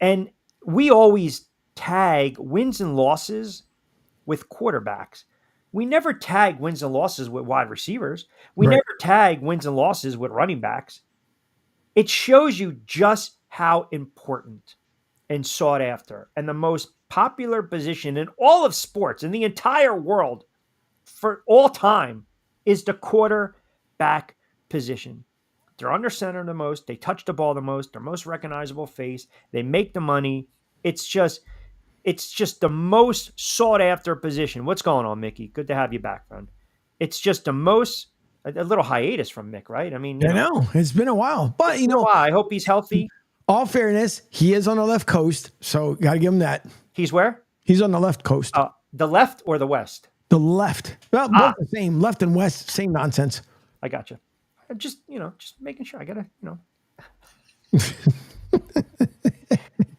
And we always tag wins and losses with quarterbacks. We never tag wins and losses with wide receivers. We never tag wins and losses with running backs. It shows you just how important and sought after and the most popular position in all of sports, in the entire world, for all time, is the quarterback position. They're under center the most. They touch the ball the most. Their most recognizable face. They make the money. It's just the most sought after position. What's going on, Mickey? Good to have you back, friend. It's just the most, a little hiatus from Mick, right? I mean, I know it's been a while, but I hope he's healthy. All fairness, he is on the left coast, so got to give him that. He's where? He's on the left coast. The left or the west? The left. Well, both the same. Left and west, same nonsense. I got you. Just making sure. I gotta,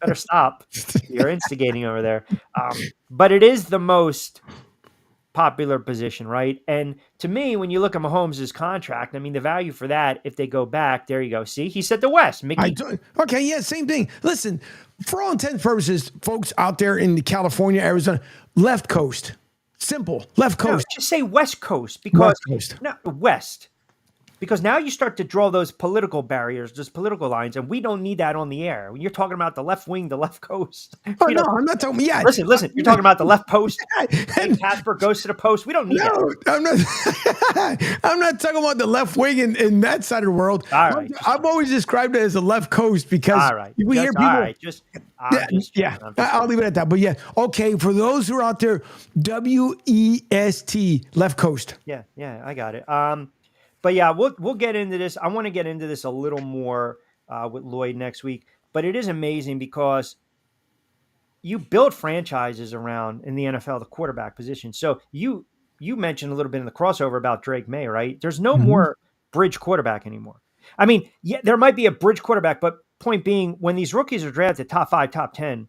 better stop. You're instigating over there. But it is the most popular position, right? And to me, when you look at Mahomes' contract, I mean, the value for that, if they go back, there you go. See, he said the West. Mickey. Okay, yeah, same thing. Listen, for all intents and purposes, folks out there in California, Arizona, left coast. Simple. Left coast. No, just say West Coast because West Coast. No, West. because now you start to draw those political barriers, those political lines, and we don't need that on the air. When you're talking about the left wing, the left coast. Oh, no, I'm not talking. Yeah. Listen, you're talking about the left post. And Casper goes to the post. We don't need that. I'm not. I'm not talking about the left wing in that side of the world. All right. I've always described it as the left coast because we hear people. All right. I'll leave it at that. But yeah, okay. For those who are out there, WEST, left coast. Yeah, I got it. But yeah, we'll get into this. I want to get into this a little more with Lloyd next week. But it is amazing because you build franchises around in the NFL, the quarterback position. So you mentioned a little bit in the crossover about Drake May, right? There's no more bridge quarterback anymore. I mean, yeah, there might be a bridge quarterback, but point being, when these rookies are drafted top 5, top 10,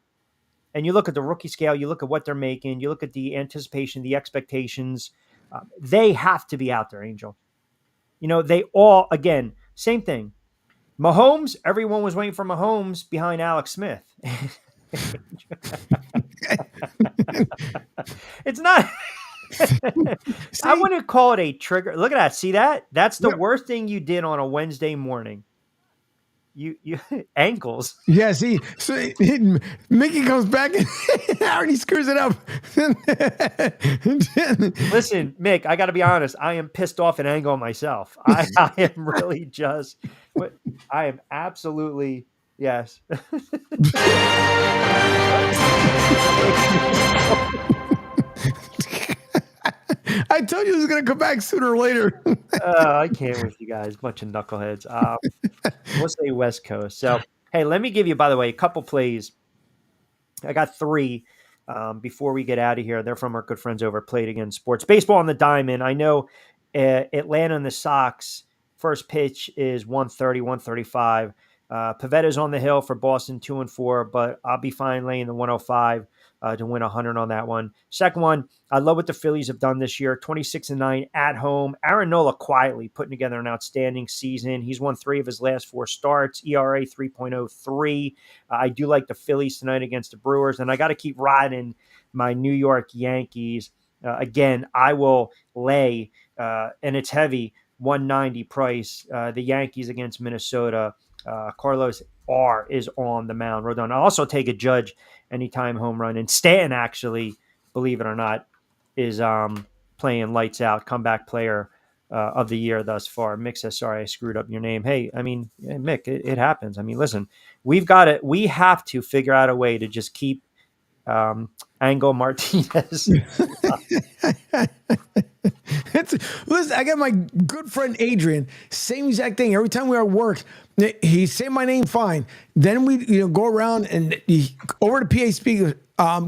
and you look at the rookie scale, you look at what they're making, you look at the anticipation, the expectations, they have to be out there, Angel. They all, again, same thing. Mahomes, everyone was waiting for Mahomes behind Alex Smith. It's not. I wouldn't call it a trigger. Look at that. See that? That's the worst thing you did on a Wednesday morning. You ankles. Yeah, see, so Mickey comes back and already screws it up. Listen, Mick, I got to be honest. I am pissed off at Angle myself. I am really just. I am absolutely yes. I told you it was going to come back sooner or later. I can't with you guys. Bunch of knuckleheads. We'll say West Coast. So, hey, let me give you, by the way, a couple plays. I got 3 before we get out of here. They're from our good friends over at Play It Again Sports. Baseball on the diamond. I know Atlanta and the Sox, first pitch is 130, 135. Pavetta's on the hill for Boston, 2-4, but I'll be fine laying the 105 to win 100 on that one. Second one, I love what the Phillies have done this year, 26-9 at home. Aaron Nola quietly putting together an outstanding season. He's won 3 of his last 4 starts, ERA 3.03. I do like the Phillies tonight against the Brewers, and I got to keep riding my New York Yankees. Again, I will lay, and it's heavy, 190 price. The Yankees against Minnesota. Carlos R is on the mound. Rodon. I'll also take a Judge anytime home run. And Stanton, actually, believe it or not, is playing lights out, comeback player of the year thus far. Mick says, sorry, I screwed up your name. Hey, I mean, Mick, it happens. I mean, listen, we have to figure out a way to just keep Angel Martinez. Listen, I got my good friend Adrian, same exact thing. Every time we are at work, he say my name fine. Then we go around and over to PA speaker.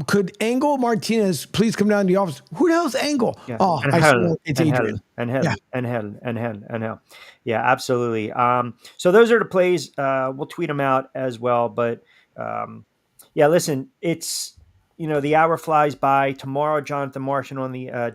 Could Angel Martinez please come down to the office? Who the hell's Angel? Yeah. Oh, I swear it's Adrian. And yeah, absolutely. So those are the plays. We'll tweet them out as well. But yeah, listen, it's the hour flies by. Tomorrow, Jonathan Marshall on the I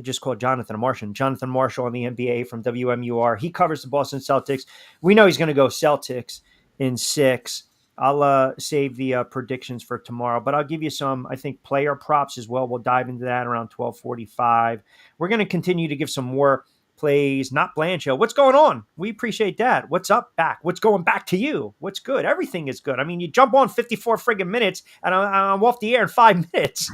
just called Jonathan a Martian. Jonathan Marshall on the NBA from WMUR. He covers the Boston Celtics. We know he's going to go Celtics in 6. I'll save the predictions for tomorrow, but I'll give you some, I think, player props as well. We'll dive into that around 12:45. We're going to continue to give some more plays, not Blanchard. What's going on? We appreciate that. What's up back? What's going back to you? What's good? Everything is good. I mean, you jump on 54 friggin' minutes and I'm off the air in 5 minutes.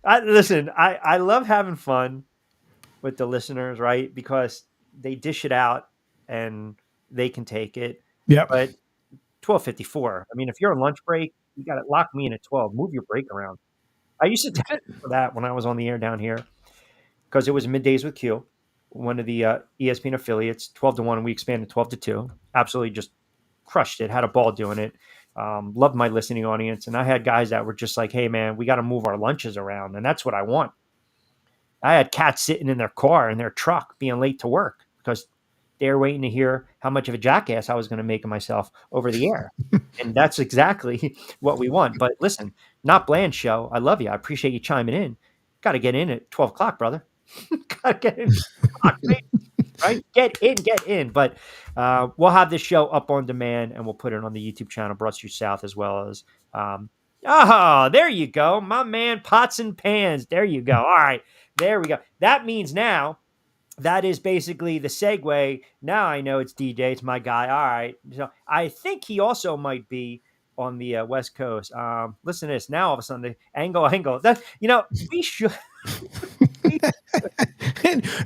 Listen, I love having fun with the listeners, right? Because they dish it out and they can take it. Yeah. But 12:54. I mean, if you're on lunch break, you got to lock me in at 12. Move your break around. I used to test for that when I was on the air down here because it was Middays with Q, one of the ESPN affiliates, 12-1. We expanded 12-2. Absolutely just crushed it. Had a ball doing it. Loved my listening audience. And I had guys that were just like, hey, man, we got to move our lunches around. And that's what I want. I had cats sitting in their car, in their truck, being late to work because they're waiting to hear how much of a jackass I was going to make of myself over the air. And that's exactly what we want. But listen, not Bland show. I love you. I appreciate you chiming in. Got to get in at 12 o'clock, brother. Got to get in. Right? Get in. But we'll have this show up on demand and we'll put it on the YouTube channel, Broad Street South, as well as there you go. My man, Pots and Pans. There you go. All right. There we go. That means now that is basically the segue. Now I know it's DJ. It's my guy. All right. So I think he also might be on the West Coast. Listen to this. Now all of a sudden, the angle. That we should.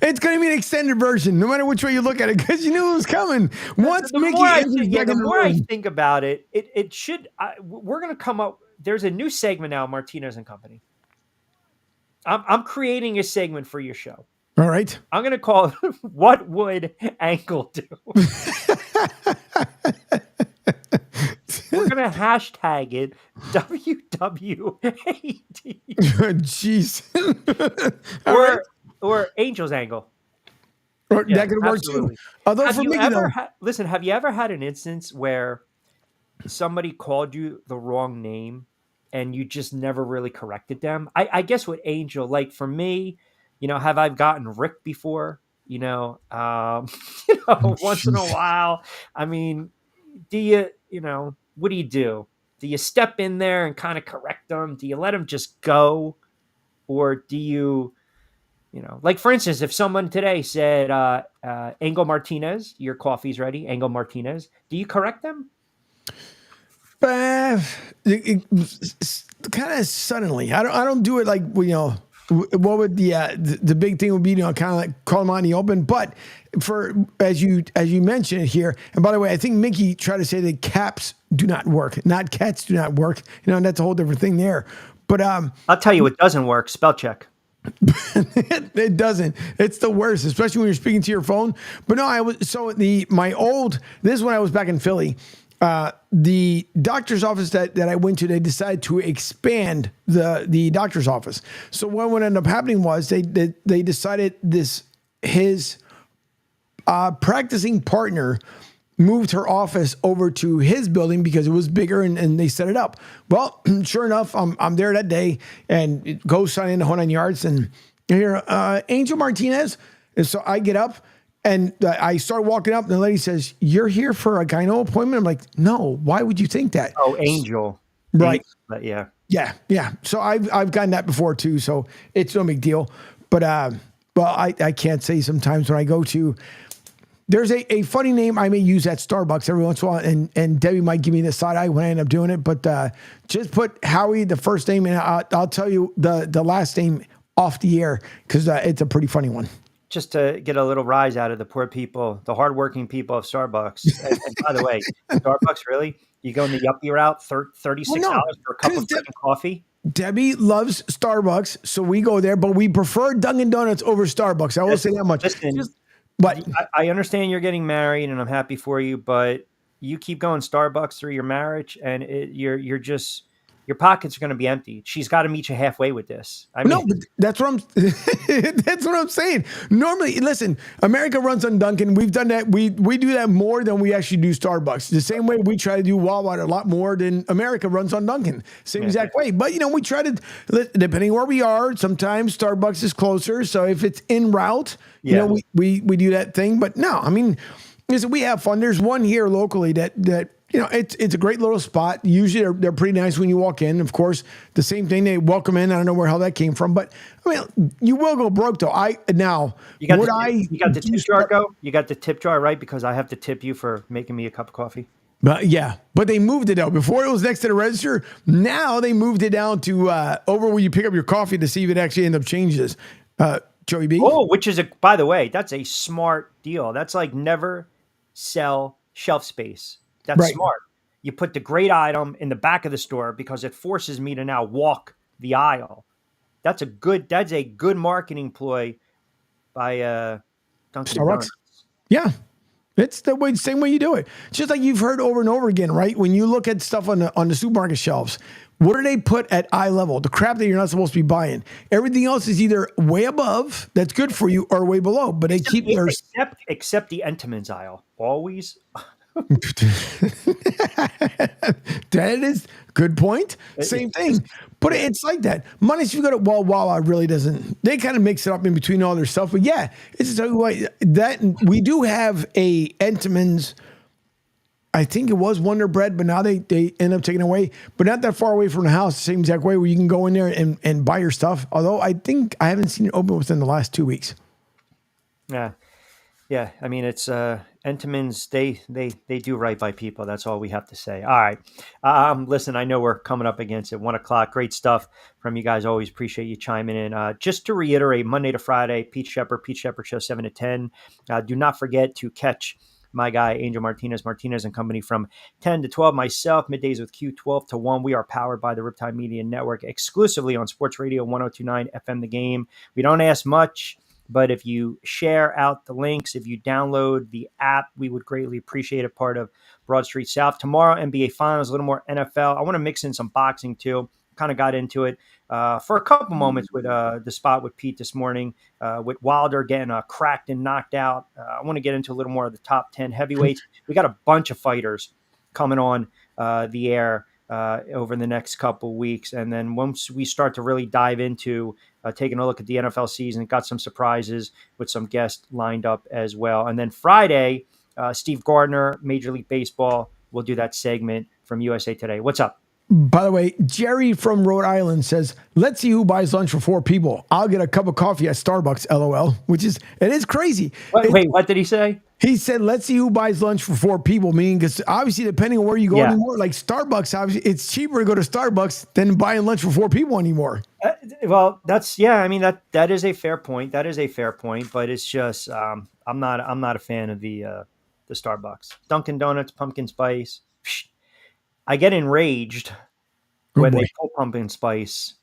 It's going to be an extended version, no matter which way you look at it, because you knew it was coming. Once The Mickey more I enters think, back the in the more I room. think about it, it should. We're going to come up. There's a new segment now, Martinez and Company. I'm creating a segment for your show. All right. I'm going to call it "What Would Ankle Do." We're going to hashtag it WWAD. Jeez. or Angel's Angle. That could work too. Although Have for you Mickey, ever though, listen, have you ever had an instance where somebody called you the wrong name and you just never really corrected them? I guess with Angel, like for me, have I gotten Rick before? Once in a while. I mean, do you, what do? Do you step in there and kind of correct them? Do you let them just go? Or do you, like for instance, if someone today said, Angel Martinez, your coffee's ready, Angel Martinez, do you correct them? kind of suddenly. I don't do it like, what would the big thing would be, kind of like call them on the open. But for as you mentioned here, and by the way, I think Mickey tried to say that caps do not work, not cats do not work. And that's a whole different thing there. But I'll tell you what doesn't work: spell check. It doesn't. It's the worst, especially when you're speaking to your phone. But no, this is when I was back in Philly. The doctor's office that I went to, they decided to expand the doctor's office. So what ended up happening was they decided his practicing partner moved her office over to his building because it was bigger and they set it up. Well, sure enough, I'm there that day and go sign in the whole 9 yards and here, Angel Martinez. And so I get up and I start walking up and the lady says, "You're here for a gyno appointment?" I'm like, "No, why would you think that?" Oh, Angel. Right. But yeah. Yeah. So I've gotten that before too. So it's no big deal. But, I can't say sometimes when I go to, there's a funny name I may use at Starbucks every once in a while, and Debbie might give me the side eye when I end up doing it. But just put Howie, the first name, and I'll tell you the last name off the air because it's a pretty funny one. Just to get a little rise out of the poor people, the hardworking people of Starbucks. And by the way, Starbucks, really? You go in the yuppie route, $36 for a cup of freaking coffee? Debbie loves Starbucks, so we go there, but we prefer Dunkin' Donuts over Starbucks. I will say that much. Listen, but I understand you're getting married, and I'm happy for you, but you keep going Starbucks through your marriage, and you're just your pockets are going to be empty. She's got to meet you halfway with this. No, but that's what I'm saying. Normally, listen, America runs on Dunkin'. We've done that. We do that more than we actually do Starbucks. The same way we try to do Wawa a lot more than America runs on Dunkin'. Same exact way. But we try to, depending where we are, sometimes Starbucks is closer. So if it's en route, we do that thing. But no, I mean, listen, we have fun. There's one here locally that it's a great little spot. Usually they're pretty nice when you walk in. Of course, the same thing, they welcome in. I don't know where hell that came from, but I mean, you will go broke though. You got the tip jar go? You got the tip jar, right? Because I have to tip you for making me a cup of coffee. But they moved it out. Before it was next to the register. Now they moved it down to over where you pick up your coffee to see if it actually ends up changes. Joey B. Oh, which is by the way, that's a smart deal. That's like never sell shelf space. That's right. Smart. You put the great item in the back of the store because it forces me to now walk the aisle. That's a good marketing ploy by Dunkin' Donuts. Yeah. It's the same way you do it. It's just like you've heard over and over again, right? When you look at stuff on the supermarket shelves, what do they put at eye level? The crap that you're not supposed to be buying. Everything else is either way above, that's good for you, or way below. But they keep their except the Entenmann's aisle. Always. That is good point. Same thing. But it's like that. Money, if you go to Wawa really doesn't. They kind of mix it up in between all their stuff. But yeah, it's just that we do have a Entenmann's I think it was Wonder Bread, but now they end up taking it away. But not that far away from the house, the same exact way where you can go in there and buy your stuff. Although I think I haven't seen it open within the last 2 weeks. Yeah. Yeah, I mean it's Entenmann's. They do right by people. That's all we have to say. All right, listen. I know we're coming up against it. 1:00. Great stuff from you guys. Always appreciate you chiming in. Just to reiterate, Monday to Friday, Pete Sheppard Show 7 to 10. Do not forget to catch my guy Angel Martinez and Company from 10 to 12. Myself, Middays with Q 12 to 1. We are powered by the Riptide Media Network exclusively on Sports Radio 102.9 FM. The Game. We don't ask much. But if you share out the links, if you download the app, we would greatly appreciate it. Part of Broad Street South. Tomorrow, NBA Finals, a little more NFL. I want to mix in some boxing too. Kind of got into it for a couple moments with the spot with Pete this morning, with Wilder getting cracked and knocked out. I want to get into a little more of the top 10 heavyweights. We got a bunch of fighters coming on the air over the next couple weeks. And then once we start to really dive into taking a look at the NFL season, got some surprises with some guests lined up as well. And then Friday, Steve Gardner, Major League Baseball, will do that segment from USA Today. What's up? By the way, Jerry from Rhode Island says, let's see who buys lunch for 4 people. I'll get a cup of coffee at Starbucks, LOL, it is crazy. Wait, what did he say? He said, let's see who buys lunch for 4 people, meaning because obviously depending on where you go anymore, like Starbucks, obviously it's cheaper to go to Starbucks than buying lunch for 4 people anymore. Well, I mean, that is a fair point. That is a fair point, but it's just, I'm not a fan of the Starbucks. Dunkin' Donuts, pumpkin spice. I get enraged when they pull pumpkin spice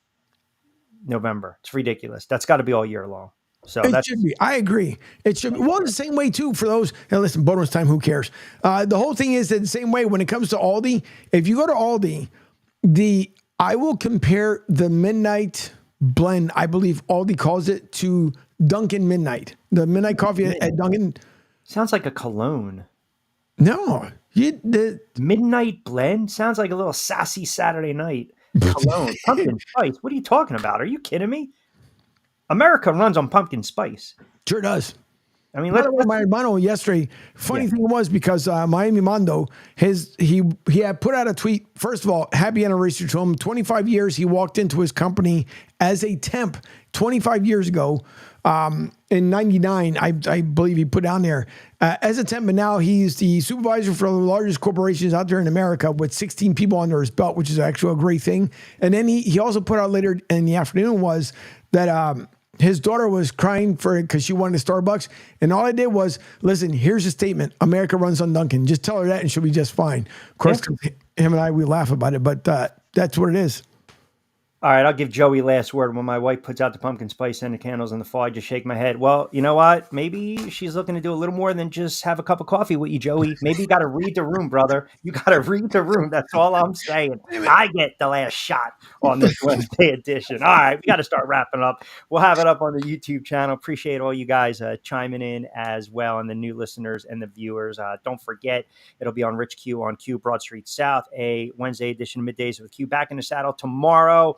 November. It's ridiculous. That's got to be all year long. So it should be. I agree. It should be. Well, the same way too for those. And listen, bonus time. Who cares? The whole thing is that the same way when it comes to Aldi. If you go to Aldi, I will compare the midnight blend. I believe Aldi calls it to Dunkin' Midnight. The midnight coffee at Dunkin'. Sounds like a cologne. No, the midnight blend sounds like a little sassy Saturday night cologne. Pumpkin spice. What are you talking about? Are you kidding me? America runs on pumpkin spice. Sure does. I mean, my hermano yesterday. Funny thing was because Miami Mondo, he had put out a tweet. First of all, happy anniversary to him. 25 years. He walked into his company as a temp 25 years ago. In 99, I believe he put down there as a temp, and now he's the supervisor for the largest corporations out there in America with 16 people under his belt, which is actually a great thing. And then he also put out later in the afternoon was that his daughter was crying for it because she wanted a Starbucks. And all I did was, listen, here's a statement. America runs on Dunkin'. Just tell her that and she'll be just fine. Of course, him and I, we laugh about it, but that's what it is. All right, I'll give Joey last word. When my wife puts out the pumpkin spice and the candles in the fall, I just shake my head. Well, you know what? Maybe she's looking to do a little more than just have a cup of coffee with you, Joey. Maybe you got to read the room, brother. You got to read the room. That's all I'm saying. I get the last shot on this Wednesday edition. All right, we got to start wrapping up. We'll have it up on the YouTube channel. Appreciate all you guys chiming in as well, and the new listeners and the viewers. Don't forget, it'll be on Rich Q on Q Broad Street South, a Wednesday edition of Middays with Q. Back in the saddle tomorrow.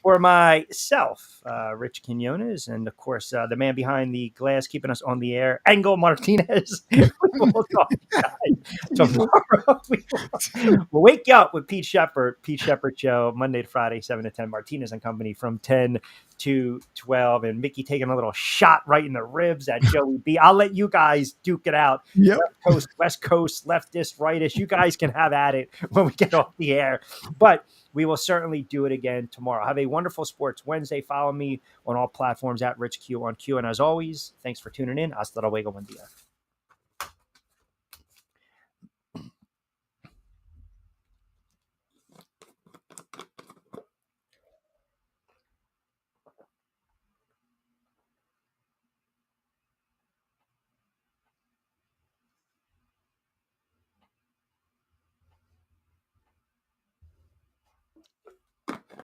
For myself, Rich Quinones, and of course the man behind the glass keeping us on the air, Angel Martinez. We'll talk tomorrow. We'll wake you up with Pete Sheppard Show, Monday to Friday, 7 to 10. Martinez and Company from 10 to 12, and Mickey taking a little shot right in the ribs at Joey B. I'll let you guys duke it out. Yep. Left coast, west coast, leftist, rightist. You guys can have at it when we get off the air. But we will certainly do it again tomorrow. Have a wonderful Sports Wednesday. Follow me on all platforms at Rich Q on Q. And as always, thanks for tuning in. Hasta luego, buen día.